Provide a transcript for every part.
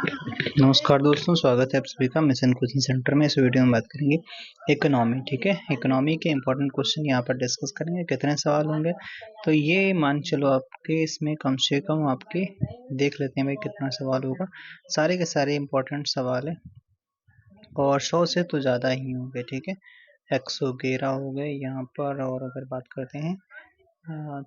नमस्कार दोस्तों, स्वागत है आप सभी का मिशन कोचिंग सेंटर में। इस वीडियो में बात करेंगे इकोनॉमी। ठीक है, इकोनॉमी के इंपॉर्टेंट क्वेश्चन यहाँ पर डिस्कस करेंगे। कितने सवाल होंगे तो ये मान चलो आपके इसमें कम से कम आपके देख लेते हैं भाई कितना सवाल होगा। सारे के सारे इंपॉर्टेंट सवाल है और 100 से तो ज़्यादा ही होंगे। ठीक है, 111 हो गए यहाँ पर। और अगर बात करते हैं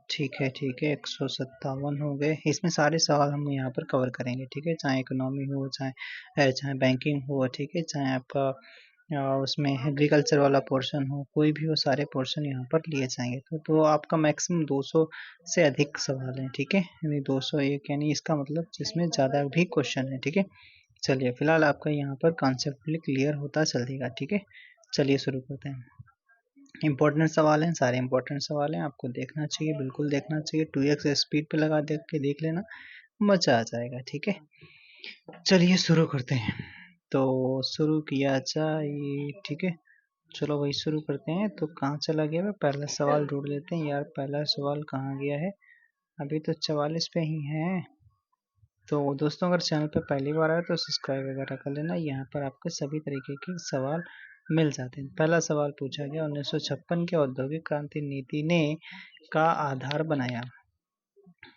ठीक है 157 हो गए। इसमें सारे सवाल हम यहाँ पर कवर करेंगे। ठीक है, चाहे इकोनॉमी हो, चाहे बैंकिंग हो, ठीक है, चाहे आपका उसमें एग्रीकल्चर वाला पोर्शन हो, कोई भी हो, सारे पोर्शन यहाँ पर लिए जाएंगे। तो आपका मैक्सिमम 200 से अधिक सवाल हैं। ठीक है, यानी 201 यानी इसका मतलब जिसमें ज़्यादा भी क्वेश्चन है। ठीक है, चलिए फिलहाल आपका यहाँ पर कॉन्सेप्ट क्लियर होता चलेगा। ठीक है, चलिए शुरू करते हैं। इंपॉर्टेंट सवाल हैं, सारे इंपॉर्टेंट सवाल हैं, आपको देखना चाहिए, बिल्कुल देखना चाहिए। 2x स्पीड पे लगा देख के देख लेना, मजा आ जाएगा। ठीक है, चलिए शुरू करते हैं। तो शुरू किया जाए। ठीक है, चलो वही शुरू करते हैं। तो कहाँ चला गया? पहला सवाल ढूंढ लेते हैं यार। पहला सवाल कहाँ गया है? अभी तो 44 पे ही है। तो दोस्तों अगर चैनल पे पहली बार आए तो सब्सक्राइब वगैरह कर लेना। यहाँ पर आपके सभी तरीके के सवाल मिल जाते हैं। पहला सवाल पूछा गया, 1956 के औद्योगिक क्रांति नीति ने का आधार बनाया।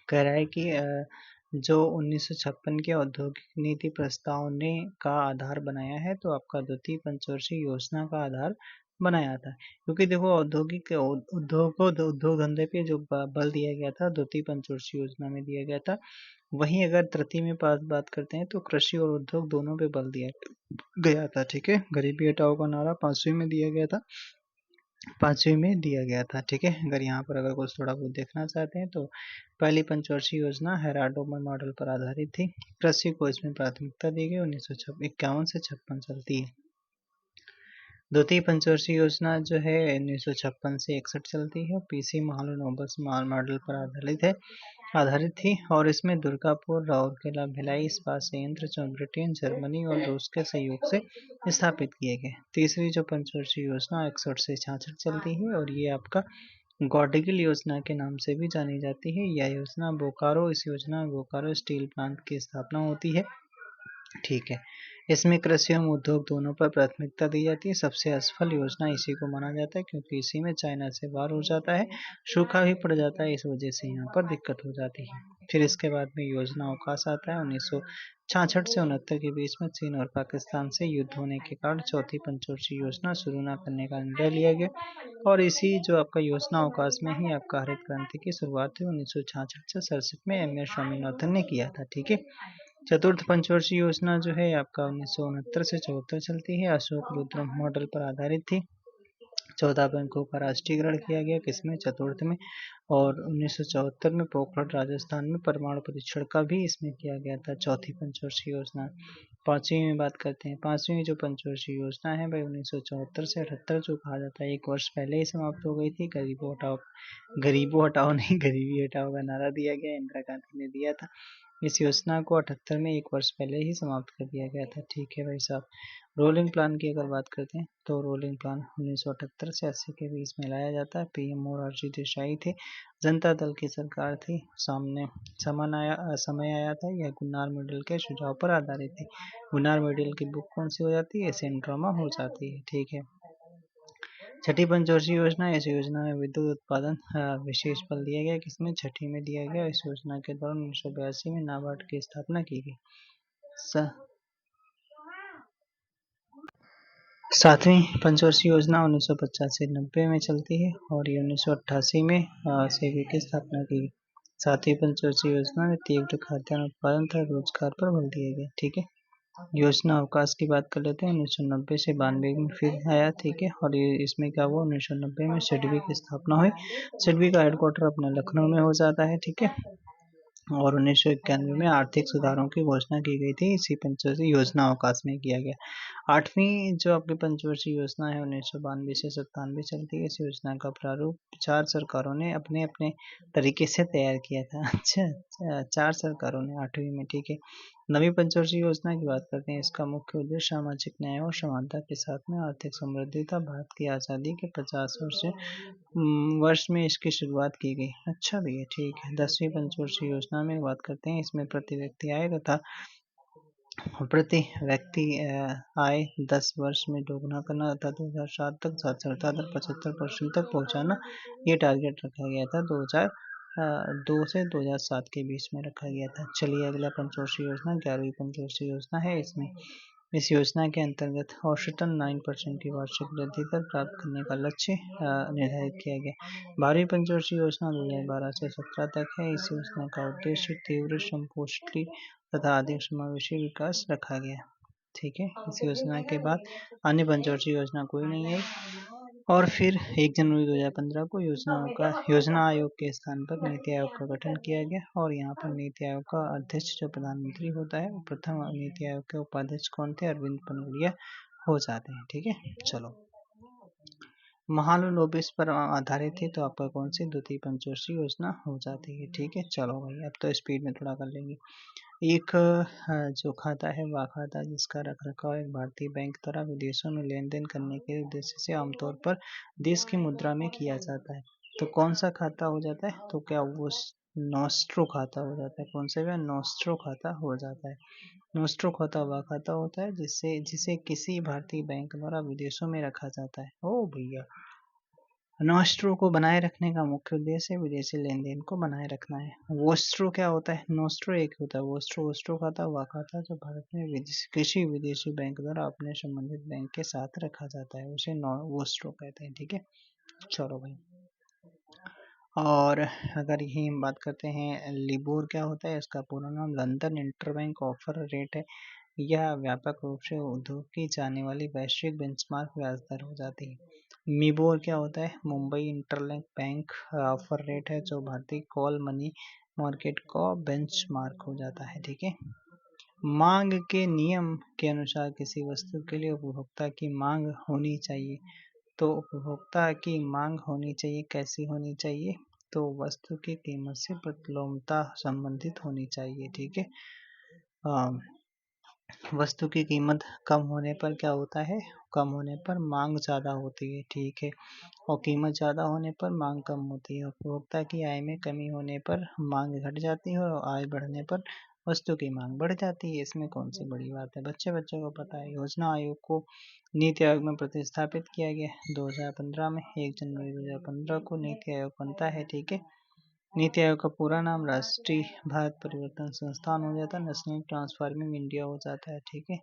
कह रहा है कि जो 1956 के औद्योगिक नीति प्रस्ताव ने का आधार बनाया है, तो आपका द्वितीय पंचवर्षीय योजना का आधार बनाया था। क्योंकि देखो औद्योगिक उद्योग धंधे पे जो बल दिया गया था द्वितीय पंचवर्षीय योजना में दिया गया था। वहीं अगर तृतीय में बात करते हैं तो कृषि और उद्योग दोनों पे बल दिया गया था। ठीक है, गरीबी हटाओ का नारा 5वीं में दिया गया था। 5वीं में दिया गया था। ठीक है, अगर यहाँ पर अगर कुछ थोड़ा बहुत देखना चाहते हैं तो पहली पंचवर्षीय योजना हेराडोमन मॉडल पर आधारित थी। कृषि को इसमें प्राथमिकता दी गई। 1951 से 56 चलती है। द्वितीय पंचवर्षीय योजना जो है 1956 से 61 चलती है। पीसी महालनोबिस मॉडल पर आधारित थी और इसमें दुर्गापुर, राउरकेला, भिलाई इस्पात संयंत्र जो ब्रिटेन, जर्मनी और रूस के सहयोग से स्थापित किए गए। तीसरी जो पंचवर्षीय योजना 61 से 66 चलती है और ये आपका गॉडगिल योजना के नाम से भी जानी जाती है। यह योजना इस योजना में बोकारो स्टील प्लांट की स्थापना होती है। ठीक है, इसमें कृषि एवं उद्योग दोनों पर प्राथमिकता दी जाती है। सबसे असफल योजना इसी को माना जाता है क्योंकि इसी में चाइना से वार हो जाता है, सूखा भी पड़ जाता है, इस वजह से यहाँ पर दिक्कत हो जाती है। फिर इसके बाद में योजना अवकाश आता है। 1966 से 69 के बीच में चीन और पाकिस्तान से युद्ध होने के कारण चौथी पंचवर्षीय योजना शुरू न करने का निर्णय लिया गया और इसी जो आपका योजना अवकाश में ही आपका हरित क्रांति की शुरुआत हुई 1966 से 67 में एम.एस. स्वामीनाथन ने किया था। ठीक है, चतुर्थ पंचवर्षीय योजना जो है आपका 1969 से 74 चलती है। अशोक रुद्र मॉडल पर आधारित थी। 14 बैंकों का राष्ट्रीयकरण किया गया, किसमें? चतुर्थ में। और 1974 में पोखरण राजस्थान में परमाणु परीक्षण का भी इसमें किया गया था। चौथी पंचवर्षीय योजना। पांचवी में बात करते हैं। पांचवी जो पंचवर्षीय योजना है भाई 1974 से 78 जो कहा जाता है, 1 वर्ष पहले ही समाप्त हो गई थी। गरीबों हटाओ नहीं, गरीबी हटाओ का नारा दिया गया, इंदिरा गांधी ने दिया था। इस योजना को 78 में 1 वर्ष पहले ही समाप्त कर दिया गया था। ठीक है भाई साहब। रोलिंग प्लान की अगर बात करते हैं तो रोलिंग प्लान 1978 से 80 के बीच में लाया जाता है। पीएम मोरारजी देसाई थे, जनता दल की सरकार थी। समय आया था। यह गुन्नार मेडल के सुझाव पर आधारित थी। गुन्नार मेडल की बुक कौन सी हो जाती है? सिंड्रोमा हो जाती है। ठीक है, छठी पंचवर्षीय योजना। इस योजना में विद्युत उत्पादन विशेष बल दिया गया, किसमें? छठी में दिया गया। इस योजना के दौरान 1982 में नाबार्ड की स्थापना की गई। सातवीं पंचवर्षीय योजना 1950 से 90 में चलती है और ये 1988 में सेबी की स्थापना की गई। सातवीं पंचवर्षीय योजना में तीव्र खाद्यान्न उत्पादन तथा रोजगार पर बल दिया गया। ठीक है, योजना अवकाश की बात कर लेते हैं। 1990 से 92 में फिर आया। ठीक है, और ये इसमें क्या हुआ? 1990 में सिडबी की स्थापना हुई। सिडबी का हेडक्वार्टर अपना लखनऊ में हो जाता है। ठीक है, और 1991 में आर्थिक सुधारों की घोषणा की गई थी। इसी पंचवर्षीय योजना अवकाश में किया गया। आठवीं जो आपकी पंचवर्षीय योजना है 1992 से 97 चलती है। इस योजना का प्रारूप 4 सरकारों ने अपने अपने तरीके से तैयार किया था। अच्छा, 4 सरकारों ने 8वीं में। ठीक है, नवी पंचवर्षीय योजना की बात करते हैं। इसका मुख्य उद्देश्य सामाजिक न्याय और समानता के साथ में आर्थिक समृद्धि था। भारत की आज़ादी के 50 वर्ष में इसकी शुरुआत की गई। अच्छा भैया, ठीक है। 10वीं पंचवर्षीय योजना में बात करते हैं। इसमें प्रति व्यक्ति आय तथा प्रति व्यक्ति आय 10 वर्ष में दोगुना करना तथा 2007 तक साक्षरता दर 75% तक पहुंचाना, ये टारगेट रखा गया था। 2002 से 2007 के बीच में रखा गया था। चलिए अगला पंचवर्षीय योजना 11वीं पंचवर्षीय योजना है। इस योजना के अंतर्गत औसतन 9% की वार्षिक वृद्धि दर प्राप्त करने का लक्ष्य निर्धारित किया गया। 12वीं पंचवर्षीय योजना 2012 से 17 तक है। इस योजना का उद्देश्य तीव्र संपोषणी तथा अधिक समावेशी विकास रखा गया। ठीक है, इस योजना के बाद अन्य पंचवर्षीय योजना कोई नहीं है। और फिर 1 जनवरी 2015 को योजना आयोग के स्थान पर नीति आयोग का गठन किया गया। और यहाँ पर नीति आयोग का अध्यक्ष जो प्रधानमंत्री होता है, प्रथम नीति आयोग के उपाध्यक्ष कौन थे? अरविंद पनगड़िया हो जाते हैं। ठीक है, चलो महालनोबिस लोबिस पर आधारित है, तो आपका कौन सी द्वितीय पंचवर्षीय योजना हो जाती है। ठीक है, चलो भाई अब तो स्पीड में थोड़ा कर लेंगे। एक जो खाता है वह खाता जिसका रखरखाव एक भारतीय बैंक द्वारा विदेशों में लेन देन करने के उद्देश्य से आमतौर पर देश की मुद्रा में किया जाता है, तो कौन सा खाता हो जाता है? तो क्या वो नॉस्ट्रो खाता हो जाता है? कौन सा? वह नॉस्ट्रो खाता हो जाता है। नॉस्ट्रो खाता वह खाता होता है जिसे किसी भारतीय बैंक द्वारा विदेशों में रखा जाता है। ओ भैया, नॉस्ट्रो को बनाए रखने का मुख्य उद्देश्य विदेशी लेन देन को बनाए रखना है। वोस्ट्रो क्या होता है? नॉस्ट्रो एक होता है, वोस्ट्रो खाता वह खाता जो भारत में किसी विदेशी बैंक द्वारा अपने संबंधित बैंक के साथ रखा जाता है, उसे वोस्ट्रो कहते हैं। ठीक है, चलो भाई। और अगर यही हम बात करते हैं लिबोर क्या होता है, इसका पूरा नाम लंदन इंटरबैंक ऑफर रेट है। यह व्यापक रूप से उद्योग की जाने वाली वैश्विक बेंचमार्क ब्याज दर हो जाती है। मिबोर क्या होता है? Mumbai interlink bank offer rate है, जो भारतीय कॉल मनी मार्केट का बेंचमार्क हो जाता है। ठीक है, मांग के नियम के अनुसार किसी वस्तु के लिए उपभोक्ता की मांग होनी चाहिए। तो उपभोक्ता की मांग होनी चाहिए, कैसी होनी चाहिए? तो वस्तु की कीमत से प्रतिलोमता संबंधित होनी चाहिए। ठीक है, वस्तु की कीमत कम होने पर क्या होता है? कम होने पर मांग ज़्यादा होती है। ठीक है, और कीमत ज़्यादा होने पर मांग कम होती है। उपभोक्ता की आय में कमी होने पर मांग घट जाती है और आय बढ़ने पर वस्तु की मांग बढ़ जाती है। इसमें कौन सी बड़ी बात है? बच्चे को पता है। योजना आयोग को नीति आयोग में प्रतिस्थापित किया गया 2015 में। 1 जनवरी 2015 को नीति आयोग बनता है। ठीक है, नीति आयोग का पूरा नाम राष्ट्रीय भारत परिवर्तन संस्थान हो जाता है, नेशनल ट्रांसफॉर्मिंग इंडिया हो जाता है। ठीक है,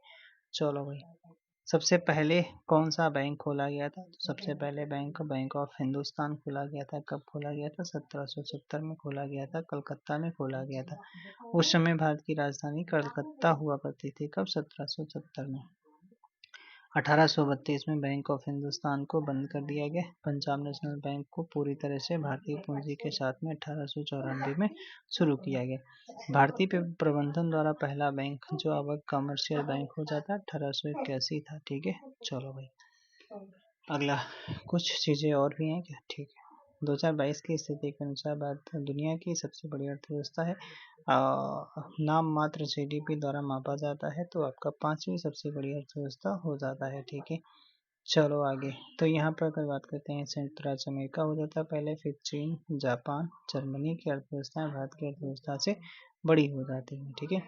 चलो भाई। सबसे पहले कौन सा बैंक खोला गया था? तो सबसे पहले बैंक ऑफ हिंदुस्तान खोला गया था। कब खोला गया था? 1770 में खोला गया था, कलकत्ता में खोला गया था। उस समय भारत की राजधानी कलकत्ता हुआ करती थी। कब? 1770 में। 1832 में बैंक ऑफ हिंदुस्तान को बंद कर दिया गया। पंजाब नेशनल बैंक को पूरी तरह से भारतीय पूंजी के साथ में 1894 में शुरू किया गया। भारतीय प्रबंधन द्वारा पहला बैंक जो अब कमर्शियल बैंक हो जाता है 1881 था। ठीक है, चलो भाई अगला। कुछ चीजें और भी हैं क्या? ठीक है, 2022 की स्थिति के अनुसार भारत दुनिया की सबसे बड़ी अर्थव्यवस्था है। नाम मात्र जीडीपी द्वारा मापा जाता है, तो आपका 5वीं सबसे बड़ी अर्थव्यवस्था हो जाता है। ठीक है, चलो आगे। तो यहाँ पर अगर बात करते हैं संयुक्त राज्य अमेरिका हो जाता है पहले, फिर चीन, जापान, जर्मनी की अर्थव्यवस्थाएं भारत की अर्थव्यवस्था से बड़ी हो जाती है। ठीक है,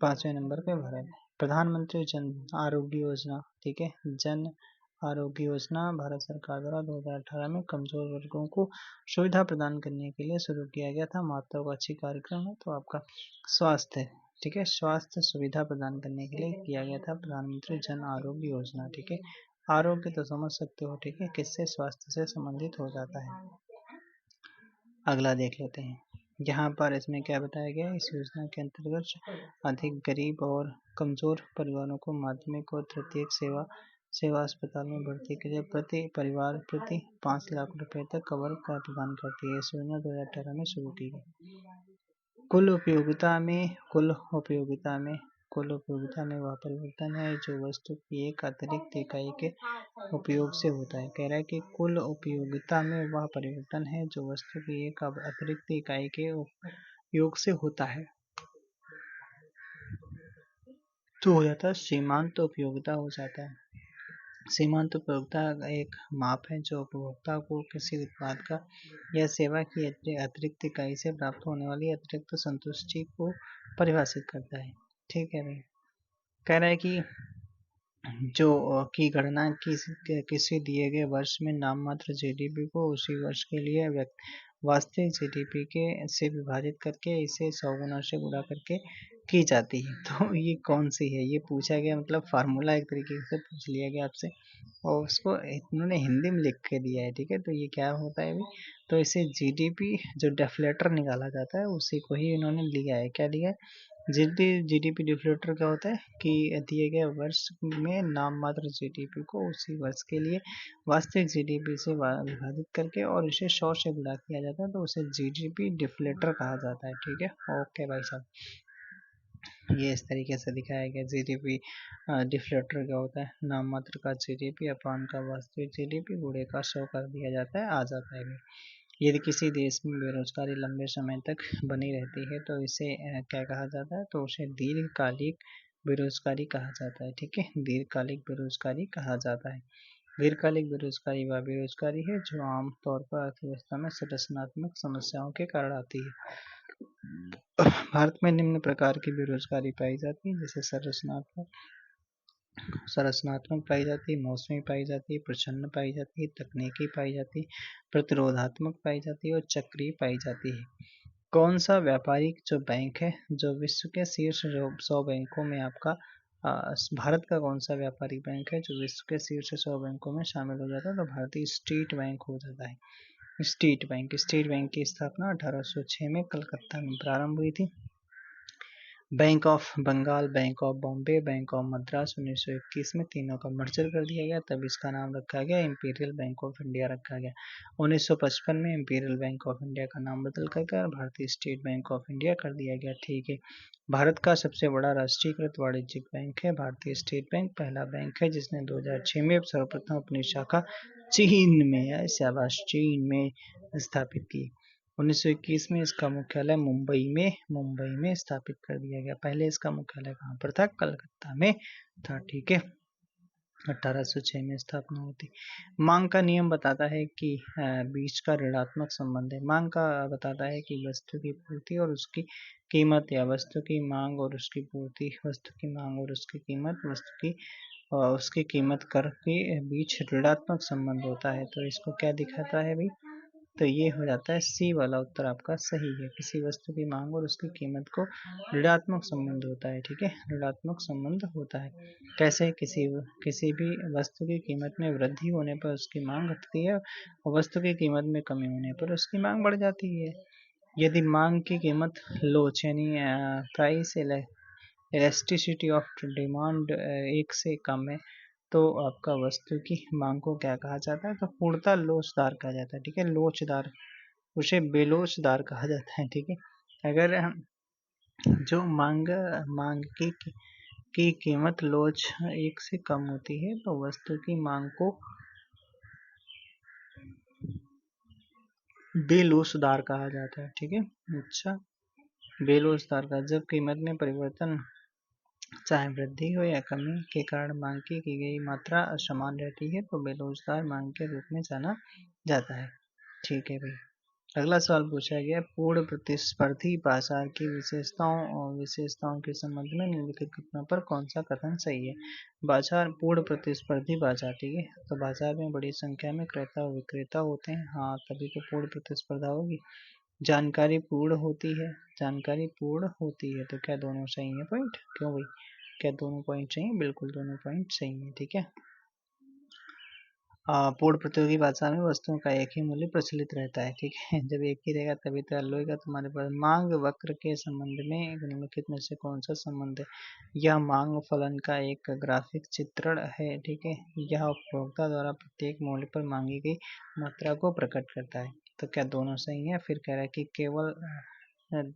5वें नंबर पे भारत। प्रधानमंत्री जन आरोग्य योजना। ठीक है, जन आरोग्य योजना भारत सरकार द्वारा 2018 में कमजोर वर्गों को सुविधा प्रदान करने के लिए शुरू किया गया था। महत्वाकांक्षी कार्यक्रम है, तो आपका स्वास्थ्य। ठीक है, स्वास्थ्य सुविधा प्रदान करने के लिए किया गया था प्रधानमंत्री जन आरोग्य योजना। ठीक है, आरोग्य तो समझ सकते हो। ठीक है, किससे? स्वास्थ्य से संबंधित हो जाता है। अगला देख लेते हैं। यहाँ पर इसमें क्या बताया गया है? इस योजना के अंतर्गत अधिक गरीब और कमजोर परिवारों को माध्यमिक और तृतीयक सेवा अस्पताल में भर्ती के लिए प्रति परिवार प्रति 5 लाख रुपए तक कवर का प्रदान करती है। इस योजना 2018 में शुरू की गई। कुल उपयोगिता में वह परिवर्तन है जो वस्तु की एक अतिरिक्त इकाई के उपयोग से होता है। कह रहा है कि कुल उपयोगिता में वह परिवर्तन है जो वस्तु की एक अतिरिक्त इकाई के उपयोग से होता है, तो हो जाता है सीमांत उपयोगिता हो जाता है। सीमांत उपयोगिता एक माप है जो उपभोक्ता को किसी उत्पाद का या सेवा की अतिरिक्त इकाई से प्राप्त होने वाली अतिरिक्त संतुष्टि को परिभाषित करता है। ठीक है भाई, कह रहा है कि जो की गणना किसी दिए गए वर्ष में नाममात्र जीडीपी को उसी वर्ष के लिए वास्तविक जीडीपी के से विभाजित करके इसे 100 गुना से गुणा करके की जाती है। तो ये कौन सी है, ये पूछा गया, मतलब फार्मूला एक तरीके से पूछ लिया गया आपसे और उसको इन्होंने हिंदी में लिख के दिया है। ठीक है, तो ये क्या होता है अभी, तो इसे जीडीपी जो डेफलेटर निकाला जाता है उसी को ही इन्होंने लिया है। क्या लिया है, जीडीपी डिफ्लेटर क्या होता है कि दिए गए वर्ष में नाममात्र जीडीपी को उसी वर्ष के लिए वास्तविक जीडीपी से विभाजित करके और इसे 100 से गुणा किया जाता है, तो उसे जीडीपी डिफ्लेटर कहा जाता है। ठीक है, ओके भाई साहब, ये इस तरीके से दिखाया गया। जीडीपी डिफ्लेटर क्या होता है, नाममात्र का जीडीपी अपान का वास्तविक जीडीपी गुणे का 100 कर दिया जाता है, आ जाता है। यदि किसी देश में बेरोजगारी लंबे समय तक बनी रहती है तो इसे क्या कहा जाता है, तो उसे दीर्घकालिक बेरोजगारी कहा जाता है। ठीक है, दीर्घकालिक बेरोजगारी कहा जाता है। दीर्घकालिक बेरोजगारी वह बेरोजगारी है जो आमतौर पर अर्थव्यवस्था में संरचनात्मक समस्याओं के कारण आती है। भारत में निम्न प्रकार की बेरोजगारी पाई जाती है, जैसे संरचनात्मक पाई जाती है, मौसमी पाई जाती है, प्रच्छन्न पाई जाती है, तकनीकी पाई जाती है, प्रतिरोधात्मक पाई जाती है और चक्रीय पाई जाती है। कौन सा व्यापारिक जो बैंक है जो विश्व के शीर्ष 100 बैंकों में आपका भारत का कौन सा व्यापारिक बैंक है जो विश्व के शीर्ष 100 बैंकों में शामिल हो जाता है, तो भारतीय स्टेट बैंक हो जाता है। स्टेट बैंक की स्थापना 1806 में कलकत्ता में प्रारंभ हुई थी। Bank of Bengal, bank of Bombay, bank of Madras 1921 में तीनों का मर्जर कर दिया गया, तब इसका नाम रखा गया इंपीरियल बैंक ऑफ इंडिया रखा गया। 1955 में इंपीरियल बैंक ऑफ इंडिया का नाम बदल कर भारतीय स्टेट बैंक ऑफ इंडिया कर दिया गया। ठीक है, भारत का सबसे बड़ा राष्ट्रीयकृत वाणिज्यिक बैंक है भारतीय स्टेट बैंक, पहला बैंक है जिसने 2006 में सर्वप्रथम अपनी शाखा चीन में, शाबाश, चीन में स्थापित की। 1921 में इसका मुख्यालय मुंबई में स्थापित कर दिया गया। पहले इसका मुख्यालय कहाँ पर था, कलकत्ता में था। ठीक है, 1806 में स्थापना होती। मांग का नियम बताता है कि बीच का ऋणात्मक संबंध है। मांग का बताता है कि वस्तु की पूर्ति और उसकी कीमत या वस्तु की मांग और उसकी पूर्ति, वस्तु की मांग और उसकी कीमत, वस्तु की उसकी कीमत कर के बीच ऋणात्मक संबंध होता है। तो इसको क्या दिखाता है भाई, तो ये हो जाता है सी वाला उत्तर आपका सही है। किसी वस्तु की मांग और उसकी कीमत को ऋणात्मक संबंध होता है। ठीक है, ऋणात्मक संबंध होता है। कैसे, किसी भी वस्तु की कीमत में वृद्धि होने पर उसकी मांग घटती है और वस्तु की कीमत में कमी होने पर उसकी मांग बढ़ जाती है। यदि मांग की कीमत लोच यानी प्राइस इलास्टिसिटी ऑफ डिमांड 1 से कम है तो आपका वस्तु की मांग को क्या कहा जाता है, तो पूर्णतः लोचदार कहा जाता है। ठीक है, लोचदार, उसे बेलोचदार कहा जाता है। ठीक है, अगर हम जो मांग की कीमत लोच 1 से कम होती है तो वस्तु की मांग को बेलोचदार कहा जाता है। ठीक है, अच्छा, बेलोचदार का जब कीमत में परिवर्तन चाहे वृद्धि हो या कमी के कारण मांग की गई मात्रा समान रहती है तो बेलोचदार मांग के रूप में जाना जाता है। ठीक है भाई, अगला सवाल पूछा गया, पूर्ण प्रतिस्पर्धी बाजार की विशेषताओं के संबंध में निम्नलिखित कथनों पर कौन सा कथन सही है। बाजार, पूर्ण प्रतिस्पर्धी बाजार, ठीक है, तो बाजार में बड़ी संख्या में क्रेता और विक्रेता होते हैं, हाँ तभी तो पूर्ण प्रतिस्पर्धा होगी। जानकारी पूर्ण होती है, तो क्या दोनों सही है पॉइंट, क्यों भाई, क्या दोनों पॉइंट सही है, बिल्कुल दोनों पॉइंट सही है। ठीक है, पूर्ण प्रतियोगी बाजार में वस्तुओं का एक ही मूल्य प्रचलित रहता है। ठीक है, जब एक ही रहेगा तभी तो हल होगा। तुम्हारे पास मांग वक्र के संबंध में निम्नलिखित में से कौन सा संबंध है, यह मांग फलन का एक ग्राफिक चित्रण है। ठीक है, यह उपभोक्ता द्वारा प्रत्येक मूल्य पर मांगी गई मात्रा को प्रकट करता है। तो क्या दोनों सही है, फिर कह रहा है कि केवल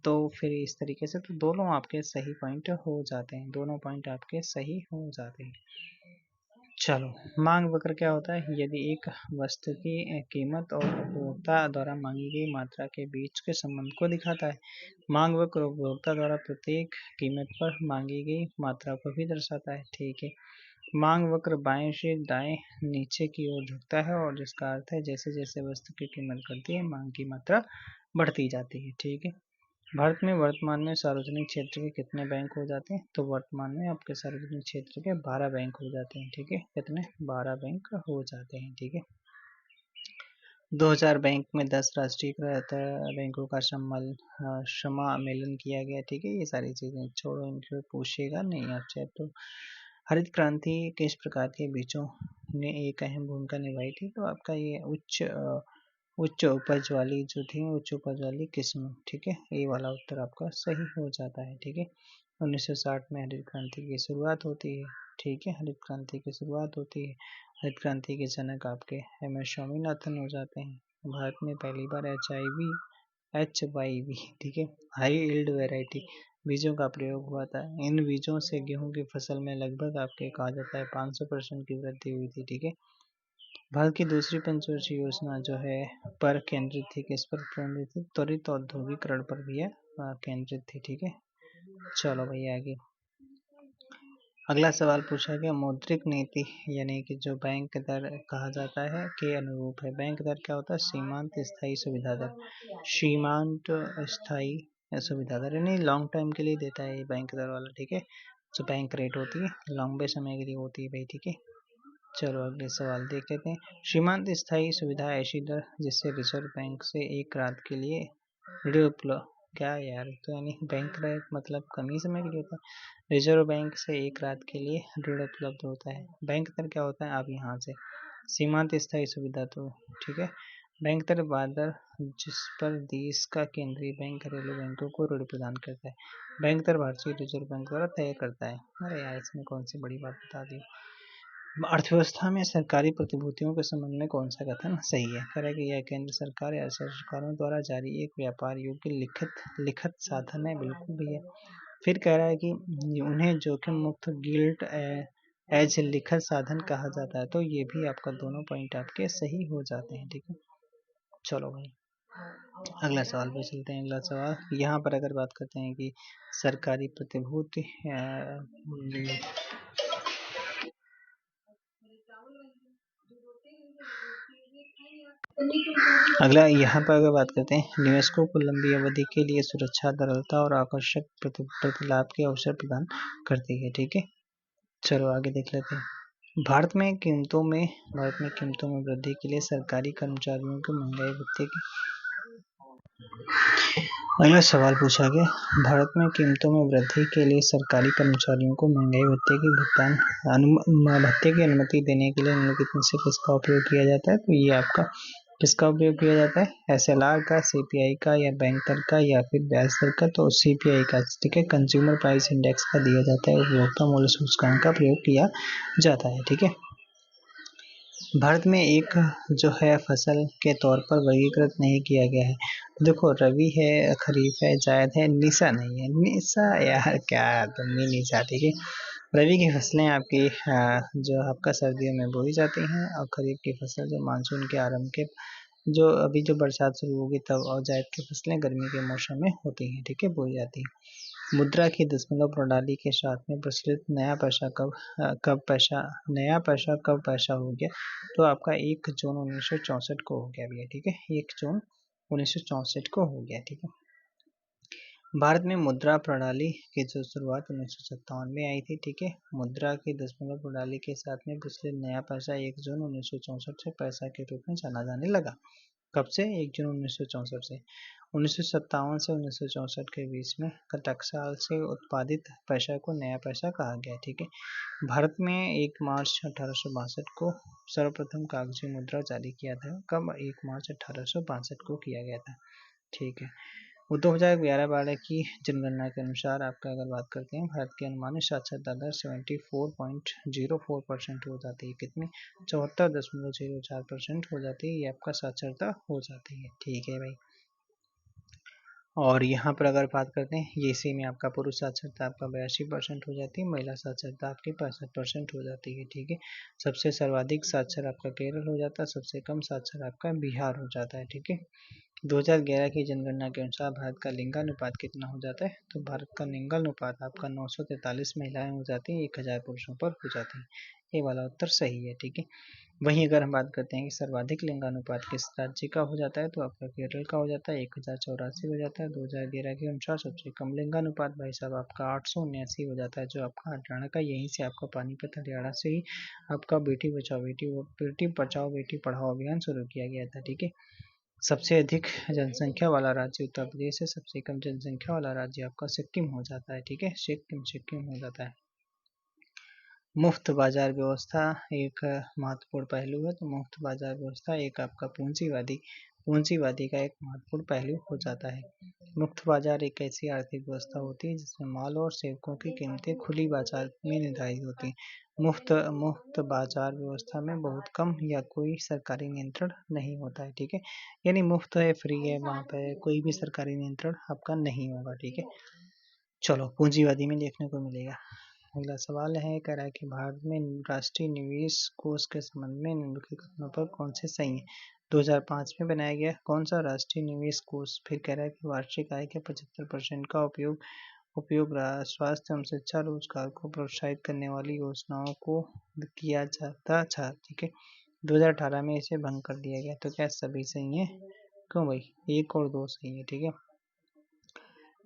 तो फिर इस तरीके से तो दोनों आपके सही पॉइंट हो जाते हैं, दोनों पॉइंट आपके सही हो जाते हैं। चलो, मांग वक्र क्या होता है, यदि एक वस्तु की कीमत और उपभोक्ता द्वारा मांगी गई मात्रा के बीच के संबंध को दिखाता है। मांग वक्र उपभोक्ता द्वारा प्रत्येक कीमत पर मांगी गई मात्रा को भी दर्शाता है। ठीक है, मांग वक्र बाएं से दाएं नीचे की ओर झुकता है और जिसका अर्थ है जैसे जैसे वस्तु की कीमत बढ़ती है मांग की मात्रा बढ़ती जाती है। ठीक है, भारत में वर्तमान में सार्वजनिक क्षेत्र के कितने बैंक हो जाते हैं? तो वर्तमान में आपके सार्वजनिक क्षेत्र के 12 बैंक हो जाते हैं, ठीक है। कितने? 12 बैंक हो जाते हैं, ठीक है। 2000 बैंक में 10 राष्ट्रीयकृत बैंकों का समामेलन किया गया, ठीक है। ये सारी चीजें छोड़ो, इनसे पूछेगा नहीं आपसे। तो हरित क्रांति किस प्रकार के बीजों ने एक अहम भूमिका निभाई थी? तो आपका ये उच्च उपज वाली जो थी, उच्च उपज वाली किस्म, ठीक है। ये वाला उत्तर आपका सही हो जाता है, ठीक है। 1960 में हरित क्रांति की शुरुआत होती है, ठीक है। हरित क्रांति की शुरुआत होती है। हरित क्रांति के जनक आपके MS स्वामीनाथन हो जाते हैं। भारत में पहली बार HYV, ठीक है, हाई यील्ड वैरायटी बीजों का प्रयोग हुआ था। इन बीजों से गेहूं की फसल में लगभग आपके कहा जाता है 500% की वृद्धि हुई थी, ठीक है। भारत की दूसरी पंचवर्षीय योजना जो है पर केंद्रित थी, किस पर केंद्रित थी? त्वरित औद्योगिकरण पर भी केंद्रित थी, ठीक है। चलो भाई आगे अगला सवाल पूछा गया, मौद्रिक नीति यानी कि जो बैंक दर कहा जाता है के अनुरूप है। बैंक दर क्या होता है? सीमांत स्थायी सुविधा दर। सीमांत स्थायी सुविधा दर यानी लॉन्ग टाइम के लिए देता है ये बैंक दर वाला, ठीक है। जो बैंक रेट होती है लंबे समय के लिए होती है भाई, ठीक है। चलो अगले सवाल देख लेते हैं। सीमांत स्थायी सुविधा ऐसी दर जिससे रिजर्व बैंक से एक रात के लिए ऋण उपलब्ध, क्या यार, तो यानी बैंक रेट मतलब कम ही समय के लिए होता है। रिजर्व बैंक से एक रात के लिए ऋण उपलब्ध होता है। बैंक दर क्या होता है? आप यहाँ से सीमांत स्थायी सुविधा, तो ठीक है। बैंक दर बादर जिस पर देश का केंद्रीय बैंक घरेलू बैंकों को ऋण प्रदान करता है। बैंक दर भारतीय रिजर्व बैंक द्वारा तय करता है। अरे यार इसमें कौन सी बड़ी बात बता दी। अर्थव्यवस्था में सरकारी प्रतिभूतियों के संबंध में कौन सा कथन सही है? कह रहा है कि यह केंद्र सरकार या सरकारों द्वारा जारी एक व्यापार योग्य लिखित साधन है। बिल्कुल भी है। फिर कह रहा है कि उन्हें जोखिम मुक्त गिल्ट एज लिखित साधन कहा जाता है। तो ये भी आपका दोनों पॉइंट आपके सही हो जाते हैं, ठीक है। चलो भाई अगला सवाल पे चलते हैं। अगला सवाल यहाँ पर अगर बात करते हैं कि सरकारी प्रतिभूति अगला यहाँ पर अगर बात करते हैं, निवेशकों को लंबी अवधि के लिए सुरक्षा, तरलता और आकर्षक प्रतिलाभ के अवसर प्रदान करती है, ठीक है। चलो आगे देख लेते हैं। भारत में कीमतों में वृद्धि के लिए सरकारी कर्मचारियों की महंगाई भत्ते की। अगला सवाल पूछा गया, भारत में कीमतों में वृद्धि के लिए सरकारी कर्मचारियों को महंगाई भत्ते की अनुमति देने के लिए निम्नलिखित में से किसका उपयोग किया जाता है? तो ये आपका किसका उपयोग किया जाता है? SLR का, CPI का, या बैंक दर का, या फिर ब्याज दर का? तो CPI का, ठीक है। कंज्यूमर प्राइस इंडेक्स का दिया जाता है। उपभोक्ता मूल्य सूचकांक का प्रयोग किया जाता है, ठीक है। भारत में एक जो है फसल के तौर पर वर्गीकृत नहीं किया गया है। देखो रबी है, खरीफ है, जायद है, निशा नहीं है। निशा यार क्या तुमने निशा, ठीक है। रबी की फसलें आपकी जो आपका सर्दियों में बोई जाती हैं, और खरीफ की फसल जो मानसून के आरंभ के जो अभी जो बरसात शुरू होगी तब, और जायद की फसलें गर्मी के मौसम में होती हैं, ठीक है, बोई जाती हैं। मुद्रा की दशमलव प्रणाली के साथ में प्रचलित नया पैसा कब पैसा हो गया? तो आपका 1 जून 1964 को हो गया भैया, ठीक है। 1 जून 1964 को हो गया, ठीक है। भारत में मुद्रा प्रणाली की जो शुरुआत 1957 में आई थी, ठीक है। मुद्रा की दशमलव प्रणाली के साथ में प्रचलित नया पैसा 1 जून 1964 से पैसा के रूप में जाना जाने लगा। कब से? 1 जून 1964 से। 1957 से 1964 के बीच में टकसाल से उत्पादित पैसा को नया पैसा कहा गया, ठीक है। भारत में 1 मार्च 1862 को सर्वप्रथम कागजी मुद्रा जारी किया था। कब? 1 मार्च 1862 को किया गया था, ठीक है। वो 2011-12 की जनगणना के अनुसार आपका अगर बात करते हैं, भारत की अनुमानित साक्षरता दर 74.04% हो जाती है। कितनी? 74.04% हो जाती है। ये आपका साक्षरता हो जाती है, ठीक है भाई। और यहाँ पर अगर बात करते हैं, ये इसी में आपका पुरुष साक्षरता आपका 82% हो जाती है, महिला साक्षरता आपकी 65% हो जाती है, ठीक है। सबसे सर्वाधिक साक्षर आपका केरल हो जाता है, सबसे कम साक्षर आपका बिहार हो जाता है, ठीक है। 2011 की जनगणना के अनुसार भारत का लिंगानुपात कितना हो जाता है? तो भारत का लिंगानुपात आपका 943 महिलाएं हो जाती है, 1000 पुरुषों पर हो जाती है। ये वाला उत्तर सही है। ठीक है, वहीं अगर हम बात करते हैं कि सर्वाधिक लिंगानुपात किस राज्य का हो जाता है, तो आपका केरल का हो जाता है, 1084 हो जाता है। 2013 के अनुसार सबसे कम लिंगानुपात भाई साहब आपका 879 हो जाता है, जो आपका हरियाणा का। यहीं से आपका पानीपत हरियाणा से ही आपका बेटी बचाओ बेटी पढ़ाओ अभियान शुरू किया गया था। ठीक है, सबसे अधिक जनसंख्या वाला राज्य उत्तर प्रदेश है, सबसे कम जनसंख्या वाला राज्य आपका सिक्किम हो जाता है। ठीक है, सिक्किम हो जाता है। मुफ्त बाजार व्यवस्था एक महत्वपूर्ण पहलू है, तो मुफ्त बाजार व्यवस्था एक आपका पूंजीवादी का एक महत्वपूर्ण पहलू हो जाता है। मुफ्त बाजार एक ऐसी आर्थिक व्यवस्था होती है जिसमें माल और सेवकों की कीमतें खुली बाजार में निर्धारित होती हैं। मुफ्त बाजार व्यवस्था में बहुत कम या कोई सरकारी नियंत्रण नहीं होता है। ठीक है, यानी मुफ्त है, फ्री है, वहाँ पे कोई भी सरकारी नियंत्रण आपका नहीं होगा। ठीक है, चलो पूंजीवादी में देखने को मिलेगा। अगला सवाल है, कह रहा है कि भारत में राष्ट्रीय निवेश कोष के संबंध में निम्नलिखित कथनों पर कौन से सही है। 2005 में बनाया गया कौन सा राष्ट्रीय निवेश कोष। फिर कह रहा है कि वार्षिक आय के 75% का उपयोग स्वास्थ्य एवं शिक्षा रोजगार को प्रोत्साहित करने वाली योजनाओं को किया जाता था। ठीक है, 2018 में इसे भंग कर दिया गया, तो क्या सभी सही है? क्यों भाई, 1 और 2 सही है। ठीक है,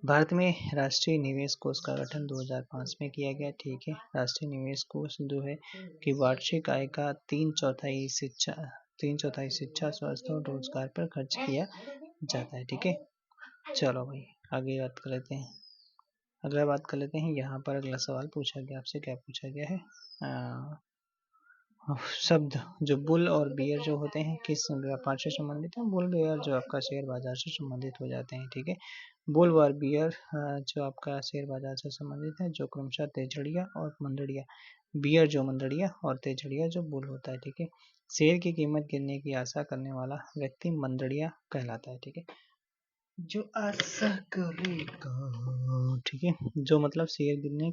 भारत में राष्ट्रीय निवेश कोष का गठन 2005 में किया गया। ठीक है, राष्ट्रीय निवेश कोष जो है कि वार्षिक आय का 3/4 शिक्षा स्वास्थ्य और रोजगार पर खर्च किया जाता है। ठीक है, चलो भाई आगे बात कर लेते हैं। अगला बात कर लेते हैं, यहाँ पर अगला सवाल पूछा गया आपसे, क्या पूछा गया है, शब्द जो बुल और बियर जो होते हैं किस व्यापार से संबंधित है। बुल बियर जो आपका शेयर बाजार से संबंधित हो जाते हैं। ठीक है, बुल और बियर जो आपका शेयर बाजार से संबंधित है, जो क्रमशः तेजड़िया और मंदड़िया, बियर जो मंदड़िया और तेजड़िया जो बुल होता है। ठीक है, शेयर की कीमत गिरने की आशा करने वाला व्यक्ति मंदड़िया कहलाता है। ठीक है, जो आशा करेगा, ठीक है, जो मतलब शेयर गिरने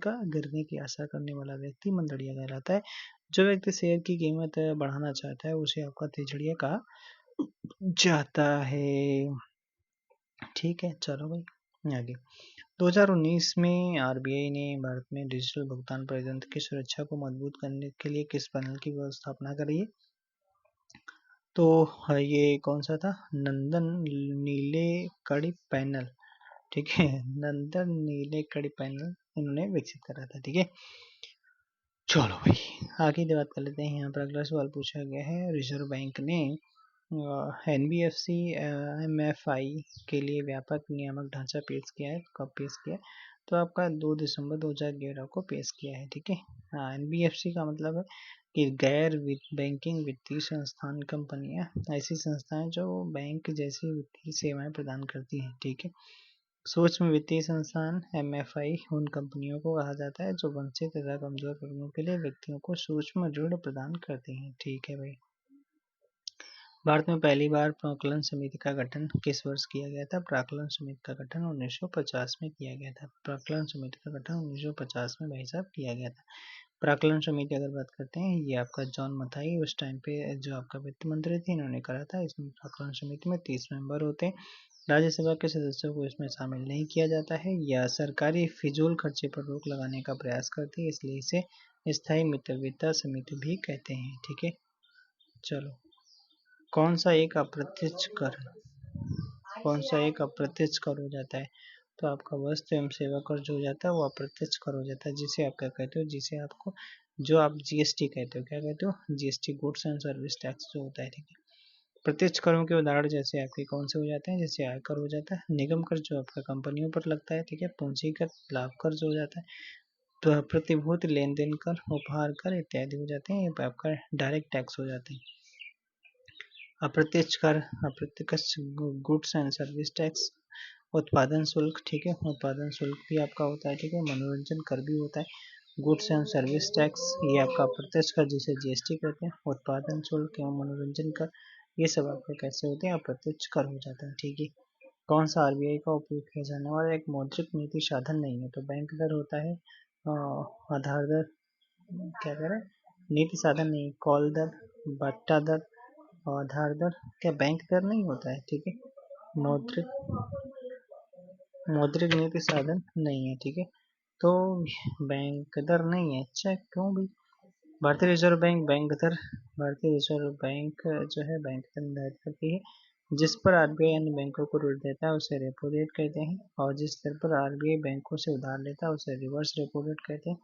की आशा करने वाला व्यक्ति मंदड़िया कहलाता है। जो व्यक्ति शेयर की कीमत बढ़ाना चाहता है उसे आपका तेजड़िया कहा जाता है। ठीक है, चलो भाई आगे। 2019 में आरबीआई ने भारत में डिजिटल भुगतान प्रबंधन की सुरक्षा को मजबूत करने के लिए किस पैनल की स्थापना करी है। तो ये कौन सा था, नंदन नीलेकणी पैनल। ठीक है, नंदन नीलेकणी पैनल इन्होंने विकसित करा था। ठीक है, चलो भाई आगे बात कर लेते हैं। यहाँ पर अगला सवाल पूछा गया है, रिजर्व बैंक ने एनबीएफसी एमएफआई के लिए व्यापक नियामक ढांचा पेश किया है। कब पेश किया है, तो आपका 2 दिसंबर 2011 को पेश किया है। ठीक है, हाँ, एनबीएफसी का मतलब है कि गैर बैंकिंग वित्तीय संस्थान कंपनियां, ऐसी संस्थाएं जो बैंक जैसी वित्तीय सेवाएं प्रदान करती हैं। ठीक है, सूक्ष्म वित्तीय संस्थान एमएफआई उन कंपनियों को कहा जाता है जो वंचित तथा कमजोर वर्गों के लिए व्यक्तियों को सूक्ष्म ऋण प्रदान करती हैं। ठीक है भाई, भारत में पहली बार प्राक्कलन समिति का गठन किस वर्ष किया गया था। प्राक्कलन समिति का गठन 1950 में किया गया था। प्राक्कलन समिति का गठन 1950 में भाई साहब किया गया था। प्राक्कलन समिति अगर बात करते हैं, ये आपका जॉन मथाई उस टाइम पे जो आपका वित्त मंत्री थे, इन्होंने करा था। इसमें प्राक्कलन समिति में 30 मेंबर होते हैं। राज्यसभा के सदस्यों को इसमें शामिल नहीं किया जाता है। यह सरकारी फिजूल खर्चे पर रोक लगाने का प्रयास करती है, इसलिए इसे स्थायी मित्रवता समिति भी कहते हैं। ठीक है, चलो कौन सा एक अप्रत्यक्ष कर हो जाता है, तो आपका वस्तु एवं सेवा कर जो हो जाता है वो अप्रत्यक्ष कर हो जाता है, जिसे आप क्या कहते हो, जिसे आपको जो आप जीएसटी कहते हो, क्या कहते हो, GST, goods and service tax जो होता है। ठीक है, प्रत्यक्ष करों के उदाहरण जैसे आपके कौन से हो जाते हैं, जैसे आयकर हो जाता है, निगम कर जो आपका कंपनियों पर लगता है। ठीक है, पूंजीगत लाभ कर जो हो जाता है, तो प्रतिभूति लेन देन कर, उपहार कर इत्यादि हो जाते हैं, ये आपका डायरेक्ट टैक्स हो जाते हैं। अप्रत्यक्ष कर, अप्रत्यक्ष गुड्स एंड सर्विस टैक्स, उत्पादन शुल्क। ठीक है, उत्पादन शुल्क भी आपका होता है। ठीक है, मनोरंजन कर भी होता है। गुड्स एंड सर्विस टैक्स ये आपका अप्रत्यक्ष कर जिसे जीएसटी कहते हैं। उत्पादन शुल्क एवं मनोरंजन कर ये सब आपके कैसे होते हैं, अप्रत्यक्ष कर हो जाता है। ठीक है, कौन सा आरबीआई का उपयोग किया जाने वाला एक मौद्रिक नीति साधन नहीं है, तो बैंक दर होता है, आधार दर, क्या कह रहे हैं, नीति साधन नहीं, कॉल दर, बट्टा दर, आधार दर, क्या बैंक दर नहीं होता है। ठीक है, मौद्रिक नीति साधन नहीं है। ठीक है, तो बैंक दर नहीं है। अच्छा क्यों भी, भारतीय रिजर्व बैंक बैंक दर, भारतीय रिजर्व बैंक जो है बैंक दर निर्धारित करती है, जिस पर आरबीआई अन्य बैंकों को ऋण देता है उसे रेपो रेट कहते हैं, और जिस दर पर आरबीआई बैंकों से उधार लेता है उसे रिवर्स रेपो रेट कहते हैं।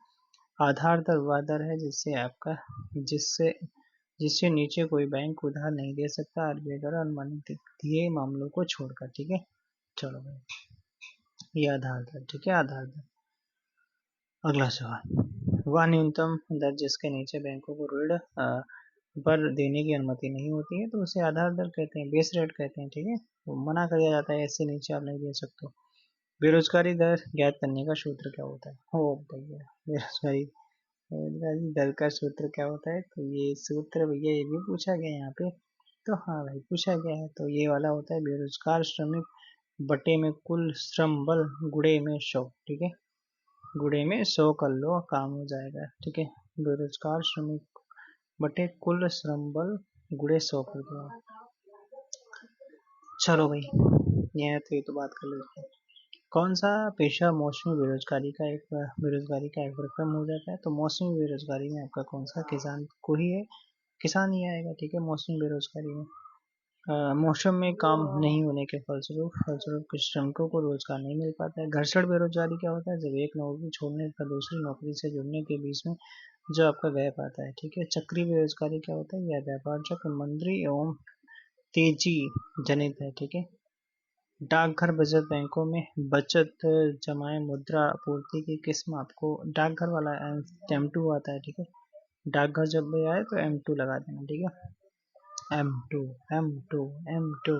आधार दर वह दर है जिससे आपका जिससे जिससे नीचे कोई बैंक उधार नहीं दे सकता आरबीआई द्वारा अनुमानित दिए मामलों को छोड़कर, ठीक है। चलो भाई, ये आधार दर, ठीक है, आधार दर। अगला सवाल, वह न्यूनतम दर जिसके नीचे बैंकों को ऋण पर देने की अनुमति नहीं होती है तो उसे आधार दर कहते हैं, बेस रेट कहते हैं, ठीक है। तो मना कर दिया जाता है, इससे नीचे आप नहीं दे सकते। बेरोजगारी दर ज्ञात करने का सूत्र क्या होता है? हो भैया, बेरोजगारी बेरोजगारी दर का सूत्र क्या होता है? तो ये सूत्र भैया ये भी पूछा गया है यहाँ पे। तो हाँ भाई, पूछा गया है, तो ये वाला होता है बेरोजगार श्रमिक बटे में कुल श्रम बल गुणे में 100, ठीक है। गुणे में 100 कर लो, काम हो जाएगा, ठीक है। बेरोजगार श्रमिक बटे कुल श्रम बल गुणे 100 कर दो। चलो भाई, ये तो बात कर लेते हैं। कौन सा पेशा मौसमी बेरोजगारी का एक प्रक्रम हो जाता है? तो मौसमी बेरोजगारी में आपका कौन सा, किसान को ही है, किसान ही आएगा, ठीक है। मौसमी बेरोजगारी में मौसम में काम नहीं होने के फलस्वरूप फलस्वरूप कुछ श्रमिकों को रोजगार नहीं मिल पाता है। घर्षण बेरोजगारी क्या होता है? जब एक नौकरी छोड़ने का दूसरी नौकरी से जुड़ने के बीच में जो आपका गैप आता है, ठीक है। चक्रीय बेरोजगारी क्या होता है? यह व्यापार चक्र मंदी एवं तेजी जनित है, ठीक है। डाकघर बचत बैंकों में बचत जमाएं मुद्रा आपूर्ति की किस्म आपको डाकघर वाला M2 आता है, ठीक है। डाकघर जब भी आए तो M2 लगा देना, ठीक है। M2 M2 M2,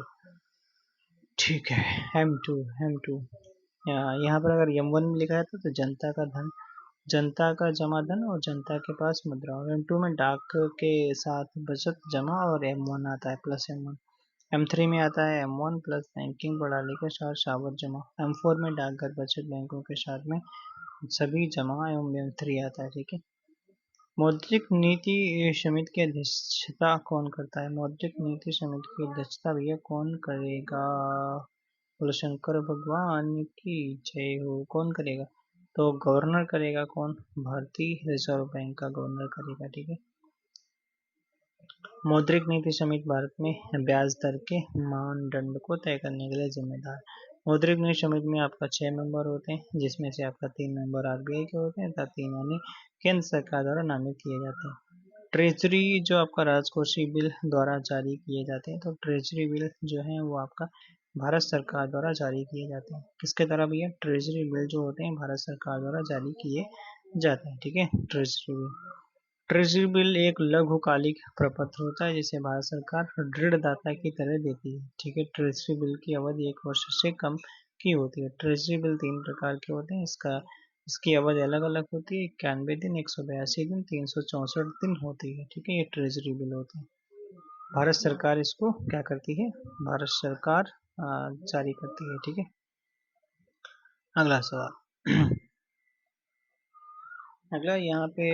ठीक है। M2 M2, यहाँ पर अगर M1 में लिखा रहता तो जनता का धन, जनता का जमा धन और जनता के पास मुद्रा, और M2 में डाक के साथ बचत जमा और M1 आता है प्लस M1। M3 में आता है M1 प्लस बैंकिंग प्रणाली के साथ सावधि जमा। M4 में डाकघर बचत बैंकों के साथ में सभी जमा एवं M3 आता है, ठीक है। मौद्रिक नीति समिति की अध्यक्षता कौन करता है? मौद्रिक नीति समिति की अध्यक्षता भैया कौन करेगा? बोलो शंकर भगवान की जय हो। कौन करेगा? तो गवर्नर करेगा। कौन? भारतीय रिजर्व बैंक का गवर्नर करेगा, ठीक है। मौद्रिक नीति समिति भारत में ब्याज दर के मानदंड को तय करने के लिए जिम्मेदार। मौद्रिक नीति समिति में आपका 6 मेंबर होते हैं, जिसमें से आपका 3 मेंबर आरबीआई के होते हैं तथा 3 यानी केंद्र सरकार द्वारा नामित किए जाते हैं। ट्रेजरी जो आपका राजकोषीय बिल द्वारा जारी किए जाते हैं, तो ट्रेजरी बिल जो है वो आपका भारत सरकार द्वारा जारी किए जाते हैं। किसके द्वारा भैया? ट्रेजरी बिल जो होते हैं भारत सरकार द्वारा जारी किए जाते हैं, ठीक है। ट्रेजरी बिल, ट्रेजरी बिल एक लघुकालिक प्रपत्र होता है जिसे भारत सरकार ऋणदाता की तरह देती है, ठीक है। ट्रेजरी बिल की अवधि 1 वर्ष से कम की होती है। ट्रेजरी बिल 3 प्रकार के होते हैं, इसकी अवधि अलग अलग होती है, 91 दिन, 182 दिन, 364 दिन होती है, ठीक है। ये ट्रेजरी बिल होते हैं, भारत सरकार इसको क्या करती है? भारत सरकार जारी करती है, ठीक है। अगला सवाल अगला यहाँ पे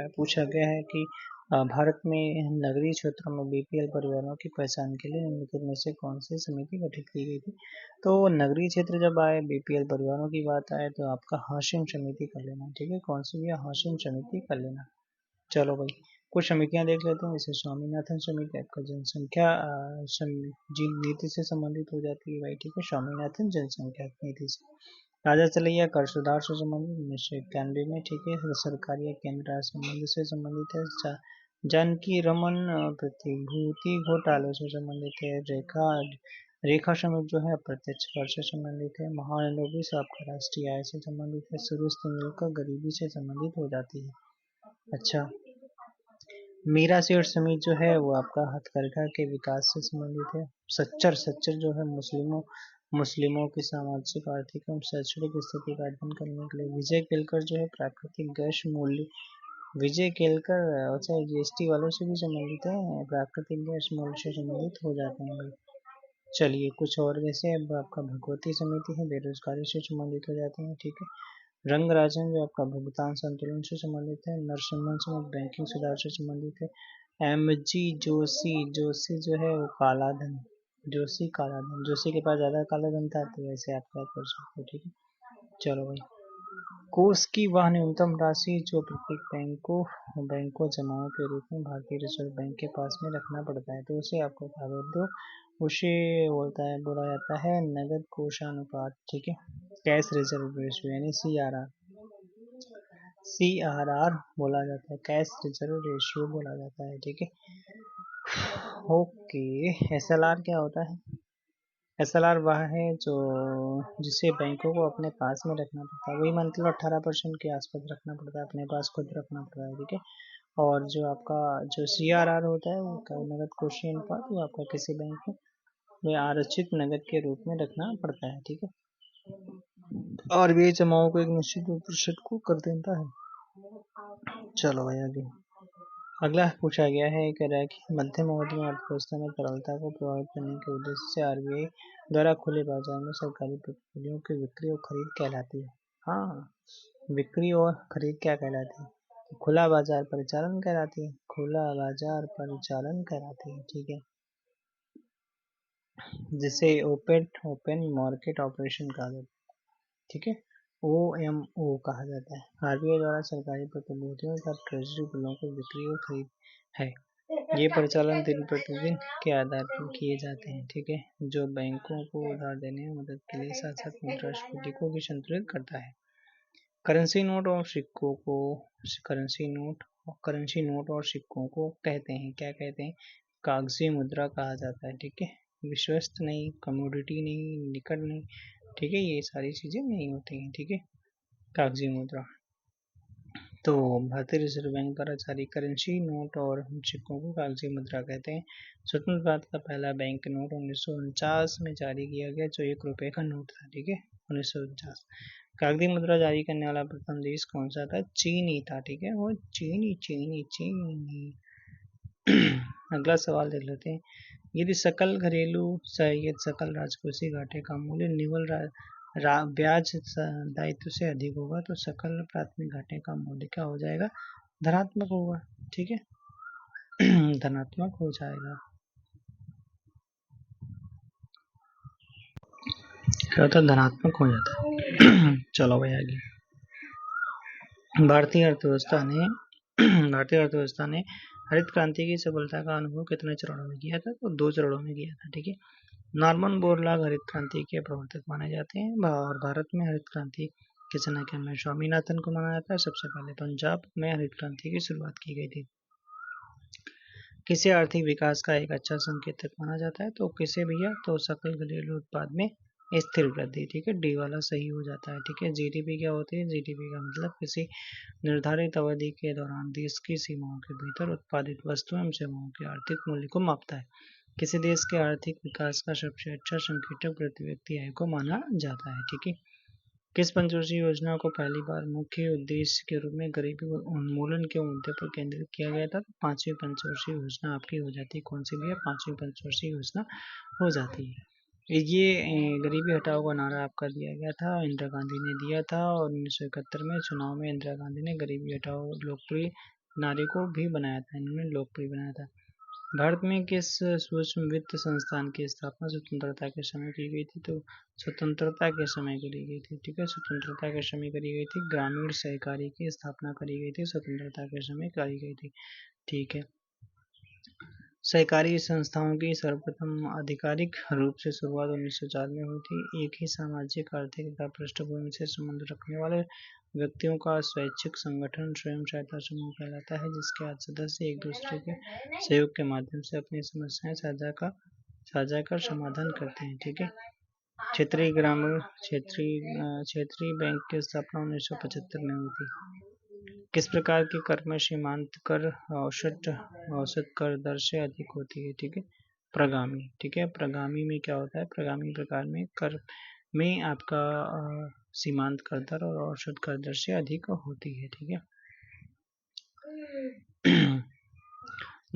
पूछा गया है कि भारत में नगरीय क्षेत्रों में बीपीएल परिवारों की पहचान के लिए निम्नलिखित में से कौन सी समिति गठित की गई थी? तो नगरीय क्षेत्र जब आए, बीपीएल परिवारों की बात आए तो आपका हाशिम समिति कर लेना, ठीक है। कौन सी? हाशिम समिति कर लेना। चलो भाई, कुछ समितियां देख लेते हैं। जैसे स्वामीनाथन समिति आपका जनसंख्या नीति से संबंधित हो जाती है भाई, ठीक है। स्वामीनाथन जनसंख्या नीति से। राजा चलैया कर सुधार से संबंधित 1991 में, ठीक है। सरकारी या केंद्र राज्य संबंध से संबंधित है। जानकी रमन प्रतिभूति घोटाले से संबंधित है। रेखा समिति जो है अप्रत्यक्ष कर से संबंधित है। महानंदोबी आपका राष्ट्रीय आय से संबंधित है। सुरुस्त मिलकर गरीबी से संबंधित हो जाती है। अच्छा, मीरा सेठ समिति जो है वो आपका हथकरघा के विकास से संबंधित है। सच्चर जो है मुस्लिमों की सामाजिक, आर्थिक एवं शैक्षणिक स्थिति का अध्ययन करने के लिए। विजय केलकर जो है प्राकृतिक गैस मूल्य, विजय केलकर अच्छा जीएसटी वालों से भी संबंधित है, प्राकृतिक गैस मूल्य से संबंधित हो जाते हैं भाई। चलिए कुछ और, जैसे अब आपका भगवती समिति है, बेरोजगारी से संबंधित हो जाते हैं, ठीक है। रंगराजन जो आपका भुगतान संतुलन से संबंधित है। नरसिम्हन समिति बैंकिंग सुधार से संबंधित है। एमजी जोशी जो है वो काला धन, जोशी के पास ज्यादा काला धन था तो वैसे आप क्या कर सकते हो, ठीक है। चलो भाई, कोष की वह न्यूनतम राशि जो प्रत्येक बैंक को जमाओं के रूप में भारतीय रिजर्व बैंक के पास में रखना पड़ता है, तो उसे आपको क्या बोलते हो, उसे बोला जाता है नगद कोषानुपात। ठीक है, कैश रिजर्व रेशियो यानी CRR बोला जाता है, कैश रिजर्व रेशियो बोला जाता है। ठीक है, ओके। SLR क्या होता है? SLR वह है जो जिसे बैंकों को अपने पास में रखना पड़ता है, वही मतलब 18% के आसपास रखना पड़ता है, अपने पास खुद रखना पड़ता है। ठीक है, और जो आपका जो CRR होता है वो नगद कोषीय अनुपात, वो आपका किसी बैंक को वो आरक्षित नगद के रूप में रखना पड़ता है। ठीक है, RBI जमाओं को एक निश्चित प्रतिशत को कर देता है। चलो भाई आगे अगला पूछा गया है, कह रहा है कि मध्यम अवधि में अर्थव्यवस्था में तरलता को प्रभावित करने के उद्देश्य से RBI द्वारा खुले बाजार में सरकारी प्रतिभूतियों की बिक्री और खरीद कहलाती है। हाँ, बिक्री और खरीद क्या कहलाती है? खुला बाजार परिचालन कहलाती है, खुला बाजार परिचालन कहलाती है। ठीक है, जिसे ओपन मार्केट ऑपरेशन कहा जाता है। ठीक है, OMO कहा जाता है। RBI द्वारा सरकारी प्रतिभूतियों का ट्रेजरी बिलों की बिक्री और खरीद है। ये परिचालन दिन प्रतिदिन के आधार पर किए जाते हैं। ठीक है, जो बैंकों को उधार देने में मदद के लिए साथ साथ मुद्रास्फीति को भी संतुलित करता है। करेंसी नोट और सिक्कों को करेंसी नोट और सिक्कों को कहते हैं, क्या कहते हैं? कागजी मुद्रा कहा जाता है। ठीक है, विश्वस्त नहीं, कमोडिटी नहीं, निकट नहीं। ठीक है, ये सारी चीजें नहीं होती हैं। ठीक है, कागजी मुद्रा। तो भारतीय रिजर्व बैंक द्वारा जारी करेंसी नोट और सिक्कों को कागजी मुद्रा कहते हैं। स्वतंत्र भारत का पहला बैंक नोट 1949 में जारी किया गया, जो ₹1 का नोट था। ठीक है, 1949। कागजी मुद्रा जारी करने वाला प्रथम देश कौन सा था? चीन ही था। ठीक है, वो चीनी। अगला सवाल देख लेते हैं, यदि सकल राजकोषीय घाटे का मूल्य निवल ब्याज दायित्व से अधिक होगा तो सकल प्राथमिक घाटे का मूल्य क्या हो जाएगा? धनात्मक होगा। ठीक है, धनात्मक हो जाएगा। क्या होता है? धनात्मक हो जाता है। चलो भाई आगे, भारतीय अर्थव्यवस्था ने हरित क्रांति की सफलता का अनुभव कितने चरणों में किया था? तो 2 चरणों में किया था। ठीक है, नॉर्मन बोरलॉग हरित क्रांति के प्रवर्तक माने जाते हैं, और भारत में हरित क्रांति के जनक में स्वामीनाथन को माना जाता है। सबसे पहले पंजाब में हरित क्रांति की शुरुआत की गई थी। किसे आर्थिक विकास का एक अच्छा संकेतक माना जाता है? तो किसे भैया? तो सकल घरेलू उत्पाद में स्थिर वृद्धि। ठीक है, डी वाला सही हो जाता है। ठीक है, GDP क्या होती है? GDP का मतलब किसी निर्धारित अवधि के दौरान देश की सीमाओं के भीतर उत्पादित वस्तुओं एवं सेवाओं के आर्थिक मूल्य को मापता है। किसी देश के आर्थिक विकास का सबसे अच्छा संकेतक प्रति व्यक्ति आय को माना जाता है। ठीक है, किस पंचवर्षीय योजना को पहली बार मुख्य उद्देश्य के रूप में गरीबी उन्मूलन के मुद्दे पर केंद्रित किया गया था? 5वीं पंचवर्षीय योजना आपकी हो जाती है। कौन सी भी है? 5वीं पंचवर्षीय योजना हो जाती है। ये गरीबी हटाओ का नारा आपका दिया गया था, इंदिरा गांधी ने दिया था, और 1971 में चुनाव में इंदिरा गांधी ने गरीबी हटाओ लोकप्रिय नारे को भी बनाया था, इन्होंने लोकप्रिय बनाया था। भारत में किस सूक्ष्म वित्त संस्थान की स्थापना स्वतंत्रता के समय की गई थी? तो स्वतंत्रता के समय करी गई थी। ठीक है, स्वतंत्रता के समय करी गई थी, ग्रामीण सहकारी की स्थापना करी गई थी, स्वतंत्रता के समय करी गई थी। ठीक है, सहकारी संस्थाओं की सर्वप्रथम आधिकारिक रूप से शुरुआत 1904 में हुई थी। एक ही सामाजिक आर्थिक तथा पृष्ठभूमि से संबंध रखने वाले व्यक्तियों का स्वैच्छिक संगठन स्वयं सहायता समूह कहलाता है, जिसके आज सदस्य एक दूसरे के सहयोग के माध्यम से अपनी समस्याएं साझा कर समाधान करते हैं। ठीक है, क्षेत्रीय बैंक की स्थापना 1975 में हुई थी। किस प्रकार के कर में सीमांत कर औसत कर दर से अधिक होती है? ठीक है, प्रगामी। ठीक है, प्रगामी में क्या होता है? प्रगामी प्रकार में कर में आपका सीमांत कर दर और औसत कर दर से अधिक होती है। ठीक है,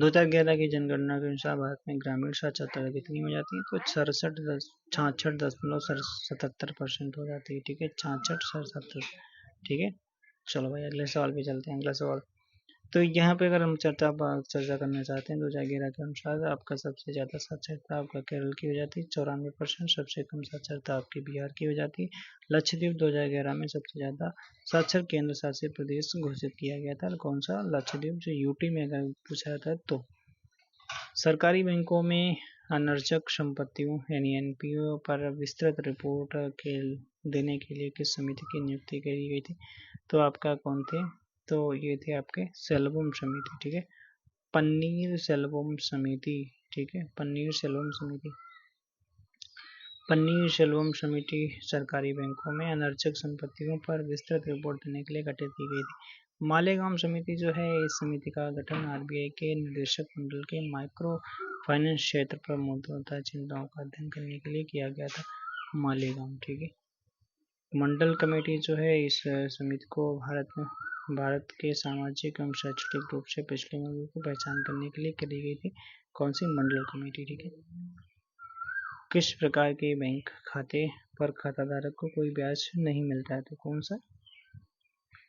2011 की जनगणना के अनुसार भारत में ग्रामीण साक्षरता कितनी हो जाती है? तो 66.77% हो जाती है। ठीक है, 66.77। ठीक है, चलो भाई अगले सवाल पे चलते हैं। अगला सवाल, तो यहाँ पे अगर हम चर्चा करना चाहते हैं 2011 के अनुसार आपका सबसे ज़्यादा साक्षरता आपका केरल की हो जाती है 94%, सबसे कम साक्षरता आपकी बिहार की हो जाती है। लक्षद्वीप 2011 में सबसे ज़्यादा साक्षर केंद्र शासित प्रदेश घोषित किया गया था। कौन सा? लक्षद्वीप, जो यूटी में अगर पूछा जाता है तो। सरकारी बैंकों में अनर्चक संपत्तियों यानी एनपीओ पर विस्तृत रिपोर्ट के देने के लिए किस समिति की नियुक्ति करी गई थी? तो आपका कौन थे? तो ये थे आपके सेल्वम समिति, ठीक है, पन्नीर सेल्वम समिति, ठीक है, पन्नीर सेल्वम समिति। पन्नीर सेल्वम समिति सरकारी बैंकों में अनर्चक संपत्तियों पर विस्तृत रिपोर्ट देने के लिए गठित की गई थी। मालेगांव समिति जो है, इस समिति का गठन आरबीआई के निदेशक मंडल के माइक्रो फाइनेंस क्षेत्र पर मौजूदा चिंताओं का अध्ययन करने के लिए किया गया था। मालेगांव, ठीक है। मंडल कमेटी जो है, इस समिति को भारत के सामाजिक एवं शैक्षणिक रूप से पिछड़े वर्गों को पहचान करने के लिए करी गई थी। कौन सी? मंडल कमेटी, ठीक है। किस प्रकार के बैंक खाते पर खाताधारक को कोई ब्याज नहीं मिलता है? तो कौन सा?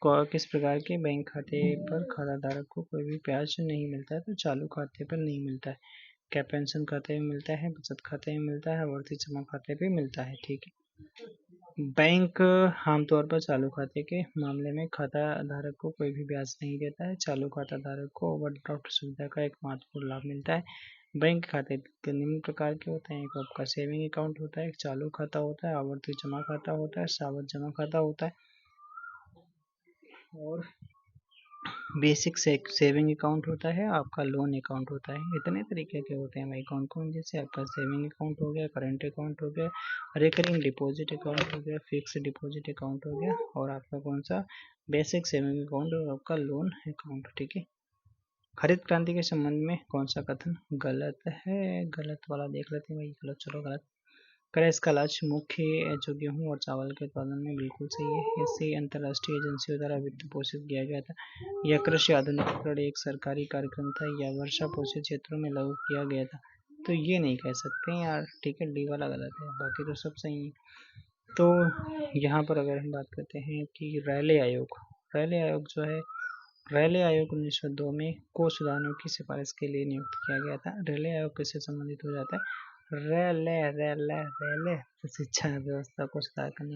किस प्रकार के बैंक खाते पर खाताधारक को कोई भी ब्याज नहीं मिलता है? तो चालू खाते पर नहीं मिलता है। क्या पेंशन खाते में मिलता है, बचत खाते में मिलता है, आवर्ती जमा खाते पे मिलता है, ठीक है। बैंक आमतौर पर चालू खाते के मामले में खाता धारक को कोई भी ब्याज नहीं देता है। चालू खाता धारक को ओवरड्राफ्ट सुविधा का एक महत्वपूर्ण लाभ मिलता है। बैंक खाते के निम्न प्रकार के होते हैं। एक आपका सेविंग अकाउंट होता है, एक चालू खाता होता है, आवर्ती जमा खाता होता है, सावधि जमा खाता होता है और बेसिक सेविंग अकाउंट होता है, आपका लोन अकाउंट होता है। इतने तरीके के होते हैं भाई। कौन कौन? जैसे आपका सेविंग अकाउंट हो गया, करंट अकाउंट हो गया, रिकरिंग डिपॉजिट अकाउंट हो गया, फिक्स डिपॉजिट अकाउंट हो गया और आपका कौन सा? बेसिक सेविंग अकाउंट और आपका लोन अकाउंट, ठीक है। हरित क्रांति के संबंध में कौन सा कथन गलत है? गलत वाला देख लेते हैं भाई। गलत, चलो गलत। करें इसका लक्ष्य मुख्य जो गेहूं और चावल के उत्पादन में बिल्कुल सही है। इसे अंतर्राष्ट्रीय एजेंसियों द्वारा वित्त पोषित किया गया था। यह कृषि आधुनिकीकरण एक सरकारी कार्यक्रम था या वर्षा पोषित क्षेत्रों में लागू किया गया था? तो ये नहीं कह सकते यार, ठीक है, डी वाला गलत है, बाकी तो सब सही है। तो यहाँ पर अगर हम बात करते हैं कि रैले आयोग जो है, रैले आयोग 1902 में को सुधारों की सिफारिश के लिए नियुक्त किया गया था। रैले आयोग किससे संबंधित हो जाता है? रैले शिक्षा व्यवस्था को सुधार करने।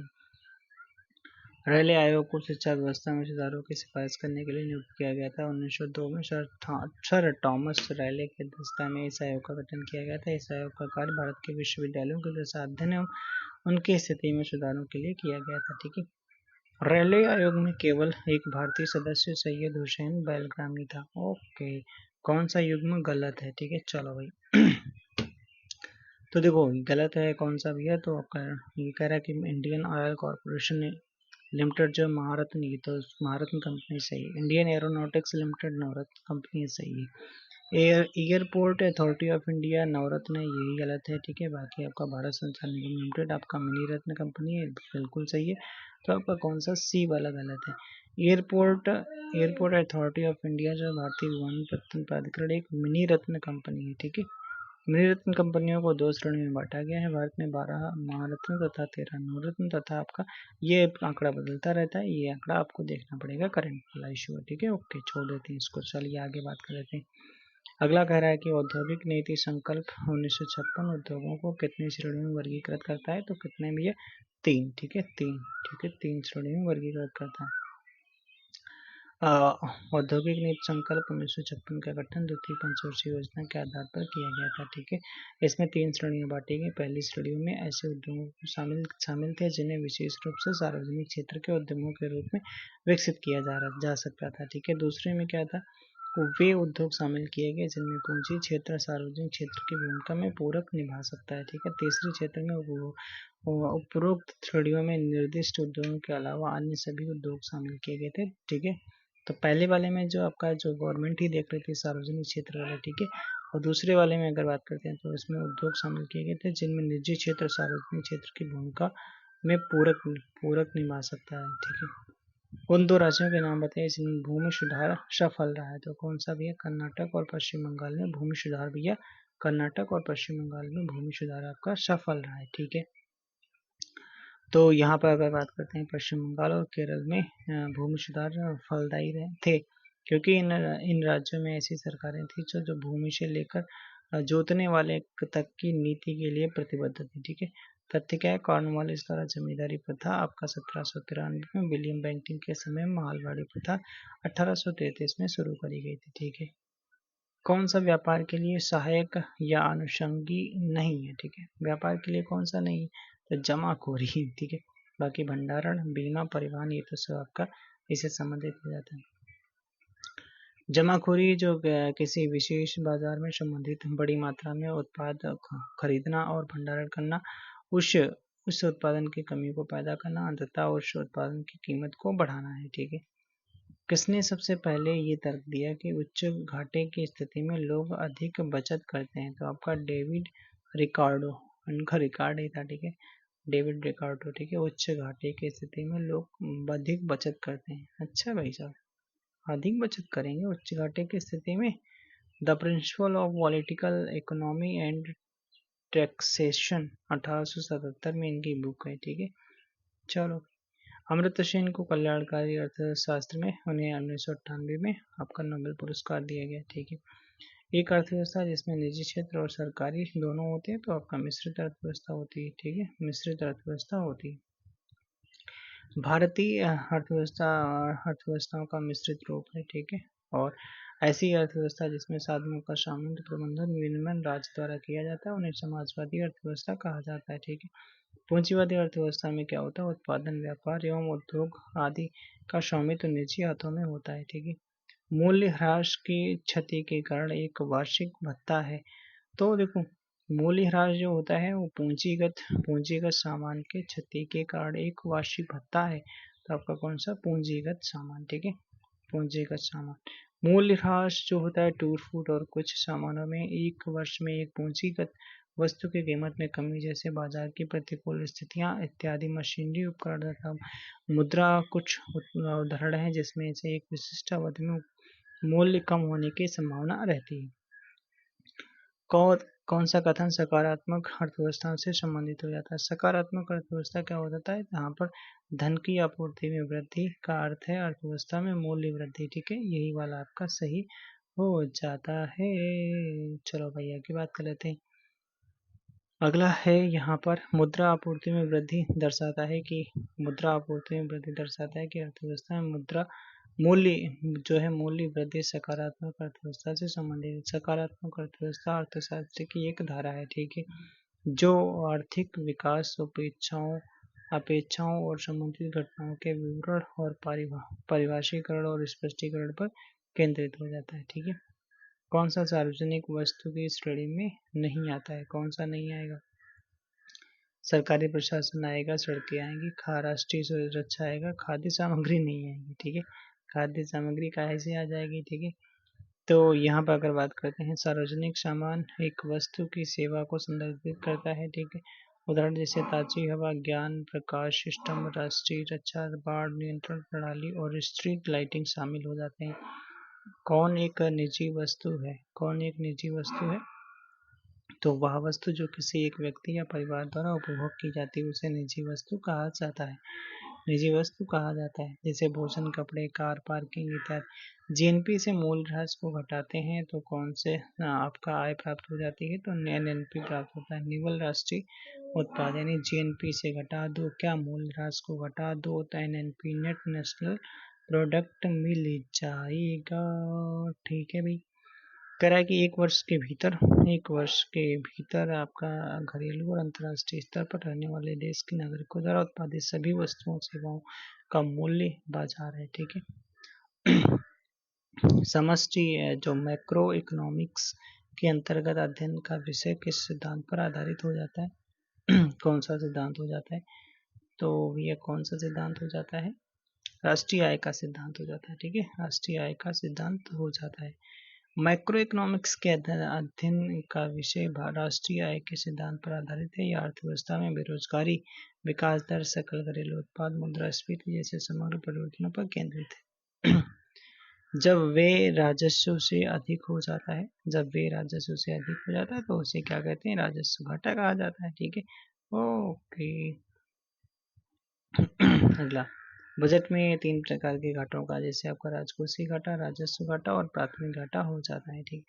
रैले आयोग को शिक्षा व्यवस्था में सुधारों की सिफारिश करने के लिए नियुक्त किया गया था। 1902 में सर थॉमस रैले के अध्यक्षता में इस आयोग का गठन किया गया था। इस आयोग का कार्य भारत के विश्वविद्यालयों के दशा अध्ययन एवं उनकी स्थिति में सुधारों के लिए किया गया था, ठीक है। रैले आयोग में केवल एक भारतीय सदस्य सैयद हुसैन बैलग्रामी था। ओके, कौन सा युग्म गलत है? ठीक है, चलो भाई। तो देखो गलत है कौन सा भैया? तो आपका ये कह रहा है कि इंडियन ऑयल कॉर्पोरेशन लिमिटेड जो महारत्न, ये तो महारत्न कंपनी सही है। इंडियन एरोनॉटिक्स लिमिटेड नवरत्न कंपनी सही है। एयरपोर्ट अथॉरिटी ऑफ इंडिया नवरत्न है, यही गलत है, ठीक है। बाकी आपका भारत संचार निगम लिमिटेड आपका मिनी रत्न कंपनी है, बिल्कुल सही है। तो आपका कौन सा? सी वाला गलत है। एयरपोर्ट अथॉरिटी ऑफ इंडिया जो भारतीय विमानन प्राधिकरण एक मिनी रत्न कंपनी है, ठीक है। मिनी रत्न कंपनियों को 2 श्रेणी में बांटा गया है। भारत में 12 महारत्न तथा 13 नवरत्न तथा आपका ये आंकड़ा बदलता रहता है। ये आंकड़ा आपको देखना पड़ेगा, करंट वाला इशू है, ठीक है। ओके, छोड़ देते हैं इसको, चलिए आगे बात कर लेते हैं। अगला कह रहा है कि औद्योगिक नीति संकल्प 1956 उद्योगों को कितनी श्रेणियों में वर्गीकृत करता है? तो कितने भी है? 3, ठीक है, 3, ठीक है, 3 श्रेणियों में वर्गीकृत करता है। औद्योगिक नीति संकल्प 1956 का गठन द्वितीय पंचवर्षीय योजना के आधार पर किया गया था, ठीक है। इसमें 3 श्रेणियां बांटी गई। पहली श्रेणियों में ऐसे उद्योगों को शामिल थे जिन्हें विशेष रूप से सार्वजनिक क्षेत्र के उद्यमों के रूप में विकसित किया जा सकता था, ठीक है। दूसरे में क्या था? वे उद्योग शामिल किए गए जिनमें पूंजी क्षेत्र सार्वजनिक क्षेत्र की भूमिका में पूरक निभा सकता है, ठीक है। तीसरे क्षेत्र में उपरोक्त श्रेणियों में निर्दिष्ट उद्योगों के अलावा अन्य सभी उद्योग शामिल किए गए थे, ठीक है। तो पहले वाले में जो आपका जो गवर्नमेंट ही देख रही थी सार्वजनिक क्षेत्र वाले, ठीक है। और दूसरे वाले में अगर बात करते हैं तो इसमें उद्योग शामिल किए गए थे जिनमें निजी क्षेत्र सार्वजनिक क्षेत्र की भूमिका में पूरक निभा सकता है, ठीक है। उन 2 राज्यों के नाम बताइए जिनमें भूमि सुधार सफल रहा है। तो कौन सा भैया? कर्नाटक और पश्चिम बंगाल में भूमि सुधार भैया, कर्नाटक और पश्चिम बंगाल में भूमि सुधार आपका सफल रहा है, ठीक है। तो यहाँ पर अगर बात करते हैं पश्चिम बंगाल और केरल में भूमि सुधार फलदायी रहे थे। क्योंकि इन राज्यों में ऐसी सरकारें थी जो भूमि से लेकर जोतने वाले तक की नीति के लिए प्रतिबद्ध थी। ठीक है, तथ्य क्या है, कॉर्नवालिस द्वारा जमींदारी प्रथा आपका 1793 में, विलियम बेंटिंग के समय मालवाड़ी प्रथा 1833 में शुरू करी गई थी। ठीक है, कौन सा व्यापार के लिए सहायक या अनुषंगी नहीं है। ठीक है, व्यापार के लिए कौन सा नहीं है, तो जमाखोरी। ठीक है, बाकी भंडारण, बीमा, परिवहन, ये तो सब आपका इससे संबंधित हो जाता है। जमाखोरी जो किसी विशेष बाजार में संबंधित बड़ी मात्रा में उत्पाद खरीदना और भंडारण करना, उस उत्पादन की कमी को पैदा करना, अंततः उस उत्पादन की कीमत को बढ़ाना है। ठीक है, किसने सबसे पहले ये तर्क दिया कि उच्च घाटे की स्थिति में लोग अधिक बचत करते हैं, तो आपका डेविड रिकार्डो, उनका रिकॉर्ड ही था। ठीक है, डेविड रिकार्डो। ठीक है, उच्च घाटे की स्थिति में लोग अधिक बचत करते हैं। अच्छा भाई साहब, अधिक बचत करेंगे उच्च घाटे की स्थिति में। The principle of political economy and taxation 1877 में इनकी बुक है। ठीक है, चलो, अमर्त्य सेन को कल्याणकारी अर्थशास्त्र में उन्हें 1998 में आपका नोबेल पुरस्कार दिया गया। ठीक है, एक अर्थव्यवस्था जिसमें निजी क्षेत्र और सरकारी दोनों होते हैं, तो आपका मिश्रित अर्थव्यवस्था होती है। ठीक है, मिश्रित अर्थव्यवस्था होती है। भारतीय अर्थव्यवस्थाओं का मिश्रित रूप है। ठीक है, और ऐसी अर्थव्यवस्था जिसमें साधनों का सामूहिक प्रबंधन विनियमन राज्य द्वारा किया जाता है, उन्हें समाजवादी अर्थव्यवस्था कहा जाता है। ठीक है, पूंजीवादी अर्थव्यवस्था में क्या होता है, उत्पादन, व्यापार एवं उद्योग आदि का स्वामित्व निजी हाथों में होता है। ठीक है, मूल्य ह्रास की क्षति के कारण एक वार्षिक भत्ता है। तो देखो, मूल्यह्रास जो होता है वो पूंजीगत सामान के क्षति के कारण एक वार्षिक भत्ता है। तो आपका कौन सा, पूंजीगत सामान। ठीक है, पूंजीगत सामान। मूल्यह्रास जो होता है टूट फूट और कुछ सामानों में एक वर्ष में एक पूंजीगत वस्तु की कीमत में कमी, जैसे बाजार की प्रतिकूल स्थितियां इत्यादि, मशीनरी उपकरण तथा मुद्रा कुछ उदाहरण है जिसमें से एक विशिष्ट अवधि में मूल्य कम होने की संभावना रहती है। कौन सा कथन सकारात्मक अर्थव्यवस्था से संबंधित हो जाता है। सकारात्मक अर्थव्यवस्था क्या हो जाता है, जहाँ पर धन की आपूर्ति में वृद्धि का अर्थ है अर्थव्यवस्था में मूल्य वृद्धि। ठीक है, यही वाला आपका सही हो जाता है। चलो भैया की बात कर लेते हैं। अगला है यहाँ पर मुद्रा आपूर्ति में वृद्धि दर्शाता है कि अर्थव्यवस्था में मुद्रा मूल्य जो है मूल्य वृद्धि सकारात्मक अर्थव्यवस्था से संबंधित है। सकारात्मक अर्थव्यवस्था अर्थशास्त्र की एक धारा है। ठीक है, जो आर्थिक विकास अपेक्षाओं और संबंधित घटनाओं के विवरण और परिभाषीकरण और स्पष्टीकरण पर केंद्रित हो जाता है। ठीक है, कौन सा सार्वजनिक वस्तु की श्रेणी में नहीं आता है, कौन सा नहीं आएगा, सरकारी प्रशासन आएगा, सड़कें आएंगी, राष्ट्रीय सुरक्षा आएगा, खाद्य सामग्री नहीं आएगी। ठीक है, खाद्य सामग्री काहे से आ जाएगी। ठीक है, तो यहाँ पर अगर बात करते हैं, सार्वजनिक सामान एक वस्तु की सेवा को संदर्भित करता है। ठीक है, उदाहरण जैसे ताजी हवा, ज्ञान, प्रकाश सिस्टम, राष्ट्रीय रक्षा, बाढ़ नियंत्रण प्रणाली और स्ट्रीट लाइटिंग शामिल हो जाते हैं। कौन एक निजी वस्तु है, तो वह वस्तु जो किसी एक व्यक्ति या परिवार द्वारा उपभोग की जाती है उसे निजी वस्तु कहा जाता है। जैसे भोजन, कपड़े, कार, पार्किंग इत्यादि। जीएनपी से मूल्यह्रास को घटाते हैं तो कौन से आपका आय प्राप्त हो जाती है, तो एनएनपी प्राप्त होता है, निवल राष्ट्रीय उत्पाद। यानी जीएनपी से घटा दो क्या, मूल्यह्रास को घटा दो, तो एनएनपी नेट नेशनल प्रोडक्ट मिल जाएगा। ठीक है भाई, कह रहा है कि एक वर्ष के भीतर आपका घरेलू और अंतर्राष्ट्रीय स्तर पर रहने वाले देश के नागरिकों द्वारा उत्पादित सभी वस्तुओं सेवाओं का मूल्य बाजार है। ठीक है, समष्टि जो मैक्रो इकोनॉमिक्स के अंतर्गत अध्ययन का विषय किस सिद्धांत पर आधारित हो जाता है कौन सा सिद्धांत हो जाता है, तो यह कौन सा सिद्धांत हो जाता है, राष्ट्रीय आय का सिद्धांत हो जाता है। ठीक है, राष्ट्रीय आय का सिद्धांत हो जाता है। मैक्रो इकोनॉमिक्स के अध्ययन का विषय राष्ट्रीय आय के सिद्धांत पर आधारित है। यह अर्थव्यवस्था में बेरोजगारी, विकास दर, सकल घरेलू उत्पाद, मुद्रास्फीति जैसे समग्र परिवर्तनों पर केंद्रित है। जब वे राजस्व से अधिक हो जाता है तो उसे क्या कहते हैं, राजस्व घाटा कहा जाता है। ठीक है, ओके। अगला, बजट में 3 प्रकार के घाटों का, जैसे आपका राजकोषीय घाटा, राजस्व घाटा और प्राथमिक घाटा हो जाता है। ठीक,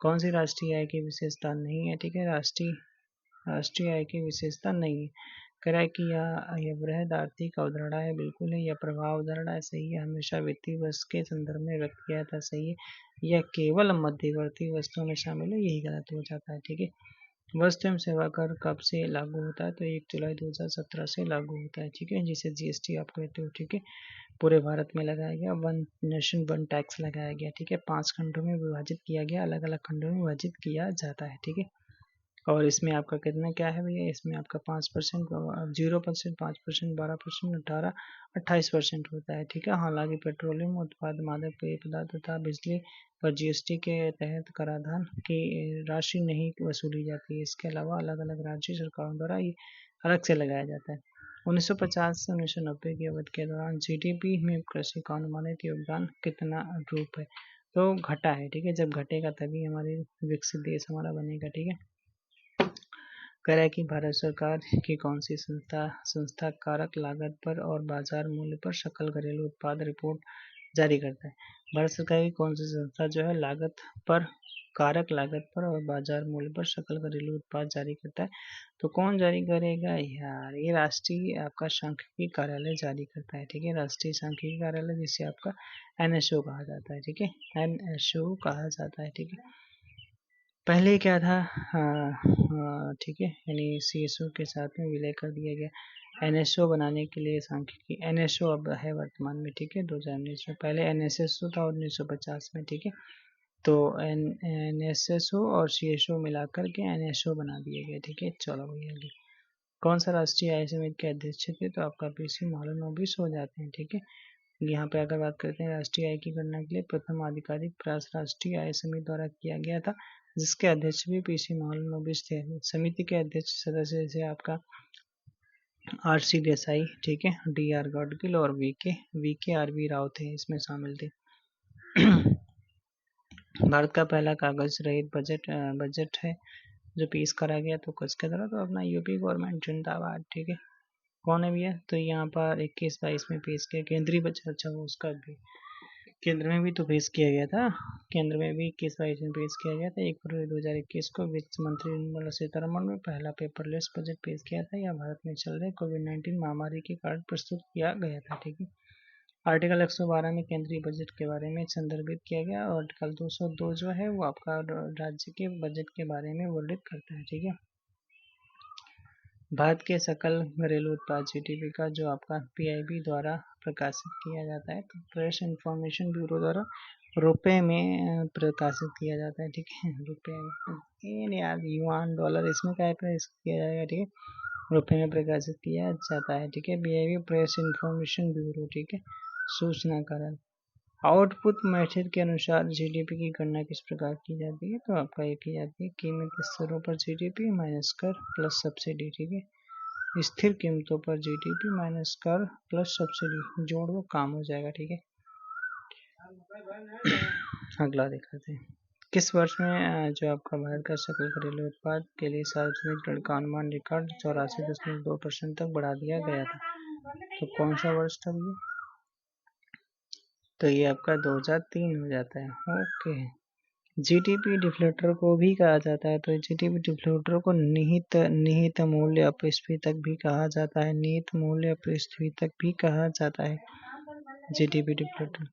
कौन सी राष्ट्रीय आय की विशेषता नहीं है? ठीक है, राष्ट्रीय आय की विशेषता नहीं है। कह रहा है कि यह बृहद आर्थिक अवधारणा है, बिल्कुल है। यह प्रभाव अवधारणा है, सही है। हमेशा वित्तीय वर्ष के संदर्भ में व्यक्त किया जाता है, सही है। यह केवल मध्यवर्ती वस्तुओं में शामिल है, यही गलत हो जाता है। ठीक है, वस्तु एवं सेवा कर कब से लागू होता है? तो 1 जुलाई 2017 से लागू होता है। ठीक है, जिसे जीएसटी आप कहते हो। ठीक है, पूरे भारत में लगाया गया, वन नेशन वन टैक्स लगाया गया। ठीक है, 5 खंडों में विभाजित किया गया, अलग अलग खंडों में विभाजित किया जाता है। ठीक है, और इसमें आपका कितना क्या है भैया? इसमें आपका 5%, 0%, 5%, 12%, 28% होता है। ठीक है, हालांकि पेट्रोलियम उत्पाद, मादक पेय पदार्थ तथा बिजली पर जीएसटी के तहत कराधान की राशि नहीं वसूली जाती है। इसके अलावा अलग अलग राज्य सरकारों द्वारा ये अलग से लगाया जाता है। 1950 से 1990 की अवधि के दौरान जीडीपी में कृषि का अनुमानित योगदान कितना रूप है? तो घटा है। ठीक है, जब घटेगा तभी हमारे विकसित देश हमारा बनेगा। ठीक है, कह रहा है कि भारत सरकार की कौन सी संस्था कारक लागत पर और बाजार मूल्य पर सकल घरेलू उत्पाद रिपोर्ट जारी करता है? भारत सरकार की कौन सी संस्था जो है कारक लागत पर और बाजार मूल्य पर सकल घरेलू उत्पाद जारी करता है? तो कौन जारी करेगा यार? ये राष्ट्रीय आपका सांख्यिकी कार्यालय जारी करता है। ठीक है, राष्ट्रीय सांख्यिकी कार्यालय, जिसे आपका एनएसओ कहा जाता है। ठीक है, एनएसओ कहा जाता है। ठीक है, पहले क्या था? ठीक है, यानी सीएसओ के साथ में विलय कर दिया गया एनएसओ बनाने के लिए। सांख्यिकी एनएसओ अब है वर्तमान में। ठीक है, 2019 में, पहले एनएसएसओ था 1950 में। ठीक है, तो एनएसएसओ और सीएसओ मिलाकर के एनएसओ बना दिया गया। ठीक है, चलो भैया आगे। कौन सा राष्ट्रीय आय समिति के अध्यक्ष थे? तो आपका पीसी महालनोबिस हो जाते हैं। ठीक है, यहाँ पे अगर बात करते हैं राष्ट्रीय आय की गणना के लिए प्रथम आधिकारिक प्रयास राष्ट्रीय आय समिति द्वारा किया गया था, जिसके अध्यक्ष भी पीसी महालनोबिस थे। समिति के अध्यक्ष सदस्य जैसे आपका आरसी देसाई, ठीक है, डीआर गडगिल और वीके आरवी राव थे, इसमें शामिल थे। भारत का पहला कागज रहित बजट है जो पेश करा गया तो किसके द्वारा? तो अपना यूपी गवर्नमेंट जिंदाबाद। ठीक है, कौन है भैया? तो यहाँ पर 21-22 में पेश किया केंद्रीय बजट। अच्छा, वो उसका भी केंद्र में भी तो पेश किया गया था। केंद्र में भी 21-22 में पेश किया गया था। 1 फरवरी 2021 को वित्त मंत्री निर्मला सीतारमण ने पहला पेपरलेस बजट पेश किया था। यह भारत में चल रहे कोविड-19 महामारी के कारण प्रस्तुत किया गया था। ठीक है, आर्टिकल 112 में केंद्रीय बजट के बारे में संदर्भित किया गया और आर्टिकल 202 जो है वो आपका राज्य के बजट के बारे में वर्णित करता है। ठीक है, भारत के सकल घरेलू उत्पाद जीडीपी का जो आपका पीआईबी द्वारा प्रकाशित किया जाता है, तो प्रेस इंफॉर्मेशन ब्यूरो द्वारा रुपए में प्रकाशित किया जाता है। ठीक है, रुपए में यार, युआन, डॉलर, इसमें क्या प्रकाशित किया जाएगा? ठीक है, रुपए में प्रकाशित किया जाता है। ठीक है, पीआईबी प्रेस इंफॉर्मेशन ब्यूरो। ठीक है, सूचना कारण। आउटपुट मेथड के अनुसार जीडीपी की गणना किस प्रकार की जाती है? तो आपका ये की जाती है कीमत स्तरों पर जीडीपी माइनस कर प्लस सब्सिडी। ठीक है, स्थिर कीमतों पर जीडीपी माइनस कर प्लस सब्सिडी, जोड़ वो काम हो जाएगा। ठीक है, अगला दिखाते हैं। किस वर्ष में जो आपका भारत का सकल घरेलू उत्पाद के लिए सार्वजनिक ऋण का अनुमान रिकॉर्ड 84.2% तक बढ़ा दिया गया था? तो कौन सा वर्ष था ये? तो ये आपका 2003 हो जाता है। ओके, जीडीपी डिफ्लेटर को भी कहा जाता है। तो जीडीपी डिफ्लेटर को निहित मूल्य अपस्फीतक भी कहा जाता है। निहित मूल्य अपस्फीतक भी कहा जाता है जीडीपी डिफ्लेटर।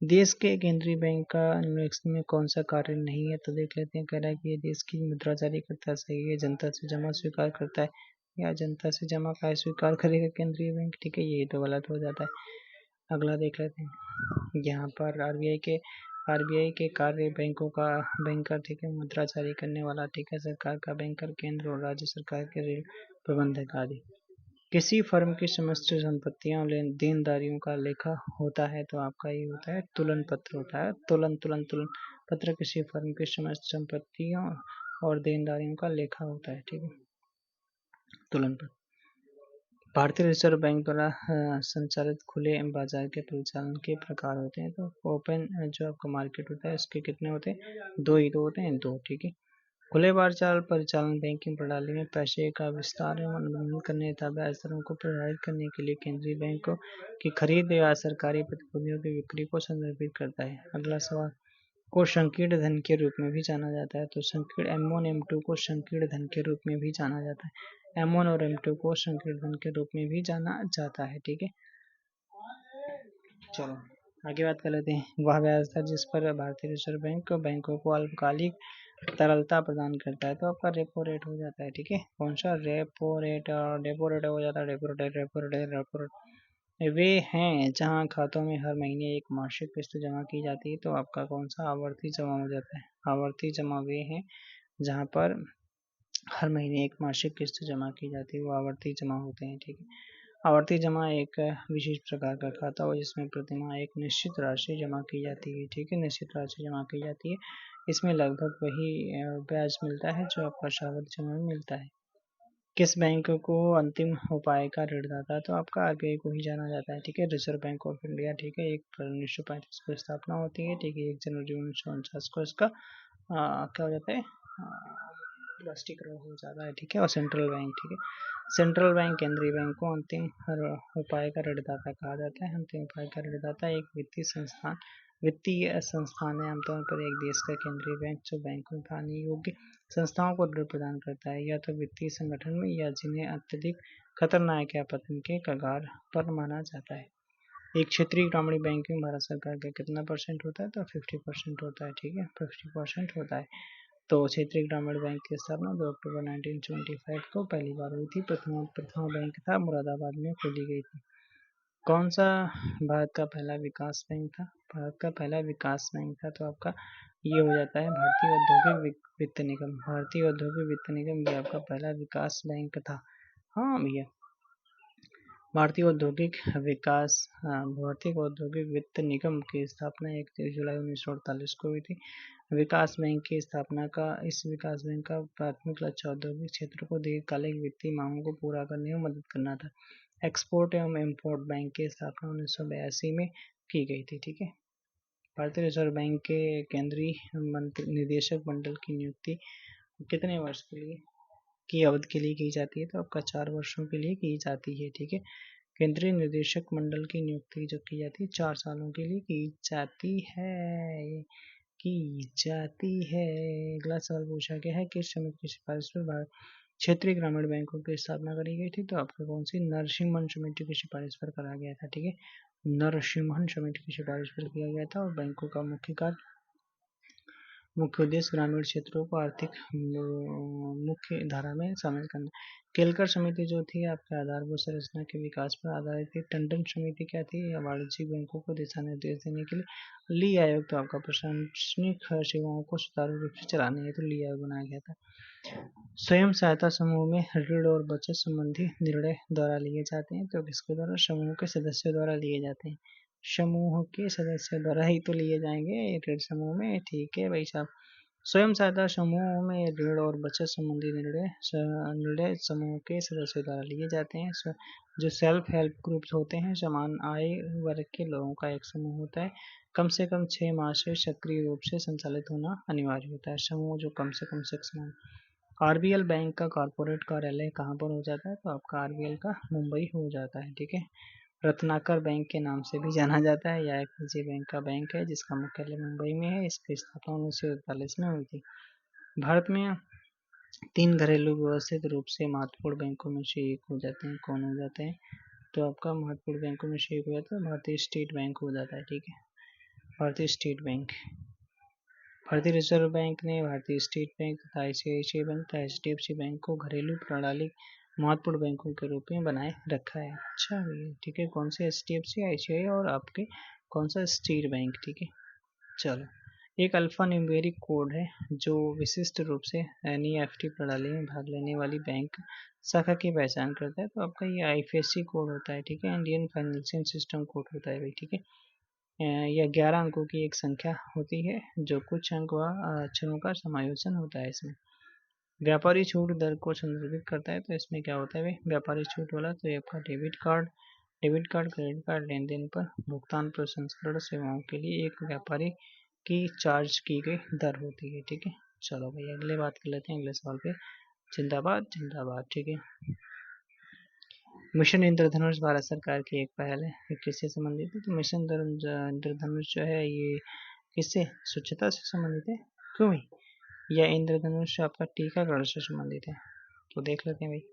देश के केंद्रीय बैंक का निम्नलिखित में कौन सा कार्य नहीं है? तो देख लेते हैं। कह रहा है कि ये देश की मुद्रा जारी करता है, सही है। जनता से जमा स्वीकार करता है, या जनता से जमा का स्वीकार करेगा केंद्रीय बैंक? ठीक है, ये तो गलत हो जाता है। अगला देख लेते हैं। यहाँ पर आरबीआई के कार्य बैंकर, ठीक है, मुद्रा जारी करने वाला, ठीक है, सरकार का बैंकर, केंद्र और राज्य सरकार के ऋण प्रबंधक आदि। किसी फर्म की समस्त संपत्तियों और देनदारियों का लेखा होता है, तो आपका ये होता है तुलन पत्र होता है। तुलन पत्र किसी फर्म की समस्त संपत्तियों और देनदारियों का लेखा होता है। ठीक है, तुलन पत्र। भारतीय रिजर्व बैंक द्वारा संचालित खुले बाजार के परिचालन के प्रकार होते हैं। तो ओपन जो आपका मार्केट होता है, इसके कितने होते हैं? दो ही तो होते हैं, दो। ठीक है, खुले बाजार परिचालन बैंकिंग प्रणाली में पैसे का विस्तार एवं अनुबंधन करने तथा ब्याज दरों को प्रभावित करने के लिए केंद्रीय बैंकों की खरीद या सरकारी प्रतिभूतियों की बिक्री को संदर्भित करता है। अगला सवाल, को संकीर्ण धन के रूप में भी जाना जाता है। तो संकीर्ण M1 M2 को संकीर्ण धन के रूप में भी जाना जाता है। M1 और M2 को संकीर्ण धन के रूप में भी जाना जाता है। ठीक है, चलो आगे बात कर लेते हैं। वह ब्याज दर जिस पर भारतीय रिजर्व बैंक बैंकों को अल्पकालिक तरलता प्रदान करता है, तो आपका रेपो रेट हो जाता है। ठीक है, कौन सा? Repo rate. रेपो रेट हो जाता है। रेपो रेट वे हैं जहां खातों में हर महीने एक मासिक किस्त जमा की जाती है। तो आपका कौन सा? आवर्ती जमा हो जाता है। आवर्ती जमा वे हैं जहां पर हर महीने एक मासिक किस्त जमा की जाती है, वो आवर्ती जमा होते हैं। ठीक है, आवर्ती जमा एक विशेष प्रकार का खाता हो जिसमें प्रतिमाह एक निश्चित राशि जमा की जाती है। ठीक है, निश्चित राशि जमा की जाती है। इसमें लगभग वही ब्याज मिलता है जो आपका सावधि जमा में मिलता है। किस बैंक को अंतिम उपाय का ऋणदाता? तो आपका आरबीआई को ही जाना जाता है। ठीक है, रिजर्व बैंक ऑफ इंडिया। ठीक है, 1 को स्थापना होती है। ठीक है, 1 जनवरी 1949 को इसका क्या हो जाता है? राष्ट्रीयकरण हो जाता है। ठीक है, और सेंट्रल बैंक। ठीक है, सेंट्रल बैंक केंद्रीय बैंक को अंतिम उपाय का ऋणदाता कहा जाता है। अंतिम उपाय का ऋणदाता एक वित्तीय संस्थान है, आमतौर पर एक देश का केंद्रीय बैंक जो बैंकों का योग्य संस्थाओं को ऋण प्रदान करता है, या तो वित्तीय संगठन में या जिन्हें अत्यधिक खतरनाक या पतन के कगार पर माना जाता है। एक क्षेत्रीय ग्रामीण बैंक में भारत सरकार का कितना % होता है? तो 50% होता है। ठीक है, 50% होता है। तो क्षेत्रीय ग्रामीण बैंक की स्थापना 2 अक्टूबर 1925 को पहली बार हुई थी। प्रथमा बैंक था मुरादाबाद में खोली गई थी। कौन सा भारत का पहला विकास बैंक था? भारत का पहला विकास बैंक था, तो आपका ये हो जाता है भारतीय औद्योगिक वित्त निगम। भारतीय औद्योगिक वित्त निगम ये आपका पहला विकास बैंक था। हाँ भैया, भारतीय औद्योगिक वित्त निगम की स्थापना 31 जुलाई 1948 को हुई थी। विकास बैंक की स्थापना का इस विकास बैंक का प्राथमिक लक्ष्य औद्योगिक क्षेत्र को दीर्घकालिक वित्तीय मांगों को पूरा करने में मदद करना था। एक्सपोर्ट एवं इम्पोर्ट बैंक की स्थापना 1982 में की गई थी। ठीक है, भारतीय रिजर्व बैंक के केंद्रीय निदेशक मंडल की नियुक्ति कितने वर्ष के लिए की अवधि के लिए की जाती है? तो आपका 4 वर्षों के लिए की जाती है। ठीक है, केंद्रीय निदेशक मंडल की नियुक्ति जो की जाती है 4 सालों के लिए की जाती है। अगला सवाल पूछा गया है, किस समिति की सिफारिश पर भारत क्षेत्रीय ग्रामीण बैंकों की स्थापना करी गई थी? तो आपको कौन सी? नरसिम्हन समिति की सिफारिश पर करा गया था। ठीक है, नरसिम्हन समिति की सिफारिश पर किया गया था। और बैंकों का मुख्य उद्देश्य ग्रामीण क्षेत्रों को आर्थिक मुख्य धारा में शामिल करना। केलकर समिति जो थी आपके आधारभूत संरचना के विकास पर आधारित थी। टंडन समिति क्या थी? वाणिज्यिक बैंकों को दिशा निर्देश देने के लिए। ली आयोग तो आपका प्रशासनिक सेवाओं को सुचारू रूप से चलाने हेतु ली आयोग बनाया गया था। स्वयं सहायता समूह में ऋण और बचत संबंधी निर्णय द्वारा लिए जाते हैं। तो किसके द्वारा? समूह के सदस्यों द्वारा लिए जाते हैं। समूह के सदस्य द्वारा ही तो लिए जाएंगे ऋण समूह में। ठीक है भाई साहब, स्वयं सहायता समूह में ऋण और बचत संबंधी निर्णय समूह के सदस्यों द्वारा लिए जाते हैं। जो सेल्फ हेल्प ग्रुप्स होते हैं, समान आय वर्ग के लोगों का एक समूह होता है। कम से कम 6 माह से सक्रिय रूप से संचालित होना अनिवार्य होता है। समूह जो कम से कम 6 माह। आरबीएल बैंक का कॉर्पोरेट कार्यालय कहाँ पर हो जाता है? तो आपका आरबीएल का मुंबई हो जाता है। ठीक है, रत्नाकर बैंक के नाम से भी जाना जाता है। यह एक निजी बैंक का बैंक है जिसका मुख्यालय मुंबई में है। इसकी स्थापना 1947 में हुई थी। भारत में 3 घरेलू व्यवस्थित रूप से महत्वपूर्ण बैंकों में से एक हो जाते हैं। कौन हो जाते हैं? तो आपका महत्वपूर्ण बैंकों में से एक हो जाता है भारतीय स्टेट बैंक हो जाता है। ठीक है, भारतीय स्टेट बैंक। भारतीय रिजर्व बैंक ने भारतीय स्टेट बैंक तथा आईसीआईसीआई बैंक तथा एचडीएफसी बैंक को घरेलू प्रणाली महत्वपूर्ण बैंकों के रूप में बनाए रखा है। अच्छा भैया, ठीक है, कौन से? एचडीएफसी, आईसीआई और आपके कौन सा? State bank. ठीक है, चलो, एक अल्फा न्यूमेरिक कोड है जो विशिष्ट रूप से एनईएफटी प्रणाली में भाग लेने वाली बैंक शाखा की पहचान करता है। तो आपका ये आईएफएससी कोड होता है। ठीक है, इंडियन फाइनेंशियल सिस्टम कोड होता है भाई। ठीक है, यह 11 अंकों की एक संख्या होती है जो कुछ अंक व अक्षरों का समायोजन होता है। इसमें व्यापारी छूट दर को संदर्भित करता है। तो इसमें क्या होता है? व्यापारी छूट वाला तो ये आपका डेबिट कार्ड, क्रेडिट कार्ड लेन देन पर भुगतान प्रसंस्करण सेवाओं के लिए एक व्यापारी की चार्ज की गई दर होती है। ठीक है, चलो भाई अगले बात कर लेते हैं अगले सवाल पे। जिंदाबाद जिंदाबाद, ठीक है। मिशन इंद्रधनुष भारत सरकार की एक पहल है, ये किससे संबंधित है? तो मिशन इंद्रधनुष जो है ये किससे, स्वच्छता से संबंधित है। क्यों भाई? या इंद्रधनुष आपका टीकाकरण से संबंधित है? तो देख लेते हैं भाई।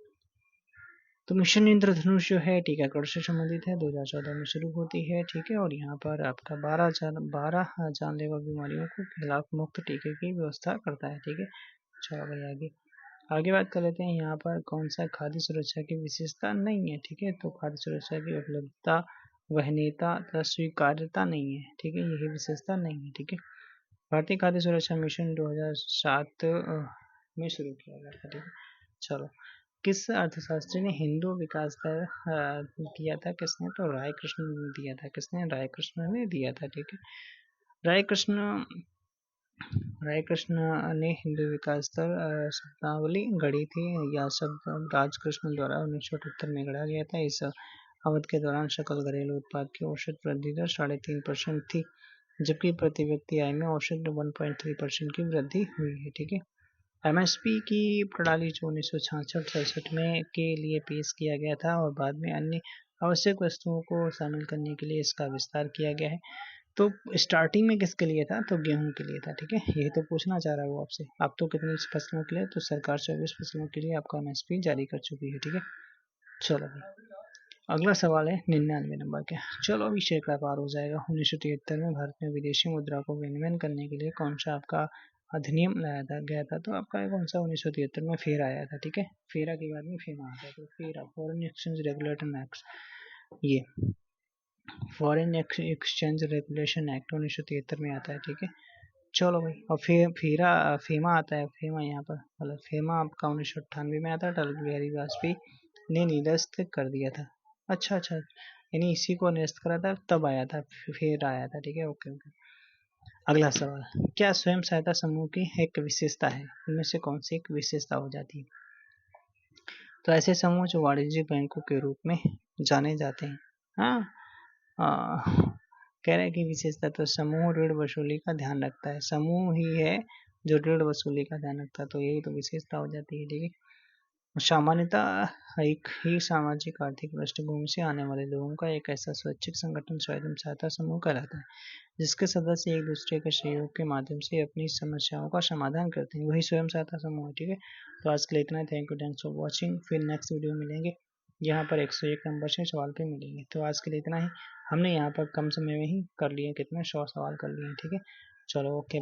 तो मिशन इंद्रधनुष जो है टीकाकरण से संबंधित है, 2014 में शुरू होती है, ठीक है। और यहाँ पर आपका 12 जानलेवा बीमारियों को खिलाफ मुफ्त टीके की व्यवस्था करता है, ठीक है। चलो भाई आगे आगे बात कर लेते हैं। यहाँ पर कौन सा खाद्य सुरक्षा की विशेषता नहीं है, ठीक है। तो खाद्य सुरक्षा की उपलब्धता, वहनीयता तथा स्वीकार्यता नहीं है, ठीक है। यही विशेषता नहीं है, ठीक है। भारतीय खाद्य सुरक्षा मिशन 2007 में शुरू किया गया था, ठीक है। चलो, किस अर्थशास्त्री ने हिंदू विकास दर दिया था? किसने? तो राय कृष्ण ने दिया था। किसने? राय कृष्ण ने दिया था, ठीक है। राय कृष्ण ने हिंदू विकास दर शब्दावली गढ़ी थी, या शब्द राजकृष्ण द्वारा 1978 में गढ़ा गया था। इस अवधि के दौरान सकल घरेलू उत्पाद की औसत वृद्धि दर 3.5% थी, जबकि प्रति व्यक्ति आय में औसत 1.3% की वृद्धि हुई है, ठीक है। एमएसपी की प्रणाली जो 1966-67 में के लिए पेश किया गया था और बाद में अन्य आवश्यक वस्तुओं को शामिल करने के लिए इसका विस्तार किया गया है। तो स्टार्टिंग में किसके लिए था? तो गेहूं के लिए था, ठीक है। यही तो पूछना चाह रहा है वो आपसे। आप तो कितनी फसलों के लिए? तो सरकार 24 फसलों के लिए आपका एमएसपी जारी कर चुकी है, ठीक है। चलो भाई अगला सवाल है 99 नंबर का। चलो अभी सैकड़ा पार हो जाएगा। 1973 में भारत में विदेशी मुद्रा को विनिमय करने के लिए कौन सा आपका अधिनियम लाया था गया था? तो आपका कौन सा 1973 में फेरा आया था, ठीक है। फेरा के बाद में फेमा आता है, तो फेरा फॉरेन एक्सचेंज रेगुलेटर एक्ट, ये फॉरेन एक्सचेंज रेगुलेशन एक्ट 1973 में आता है, ठीक है। चलो भाई और फेमा आता है। फेमा यहाँ पर मतलब फेमा आपका 1998 में आता है। अटल बिहारी वाजपेयी ने निरस्त कर दिया था। अच्छा अच्छा, यानी इसी को निरस्त करा था तब आया था, फिर आया था, ठीक है। Okay okay. अगला सवाल, क्या स्वयं सहायता समूह की एक विशेषता है? इनमें से कौन सी एक विशेषता हो जाती है? तो ऐसे समूह जो वाणिज्यिक बैंकों के रूप में जाने जाते हैं। हाँ, कह रहे हैं कि विशेषता, तो समूह ऋण वसूली का ध्यान रखता है। समूह ही है जो ऋण वसूली का ध्यान रखता है, तो यही तो विशेषता हो जाती है, ठीक है। सामान्यतः एक ही सामाजिक आर्थिक पृष्ठभूमि से आने वाले लोगों का एक ऐसा स्वैच्छिक संगठन स्वयं सहायता समूह कहलाता है, जिसके सदस्य एक दूसरे के सहयोग के माध्यम से अपनी समस्याओं का समाधान करते हैं, वही स्वयं सहायता समूह है, ठीक है। तो आज के लिए इतना। Thank you, thanks for watching. फिर नेक्स्ट वीडियो मिलेंगे, यहाँ पर 101 नंबर से सवाल पे मिलेंगे। तो आज के लिए इतना ही। हमने यहाँ पर कम समय में ही कर लिए, कितने 100 सवाल कर लिए, ठीक है। चलो ओके।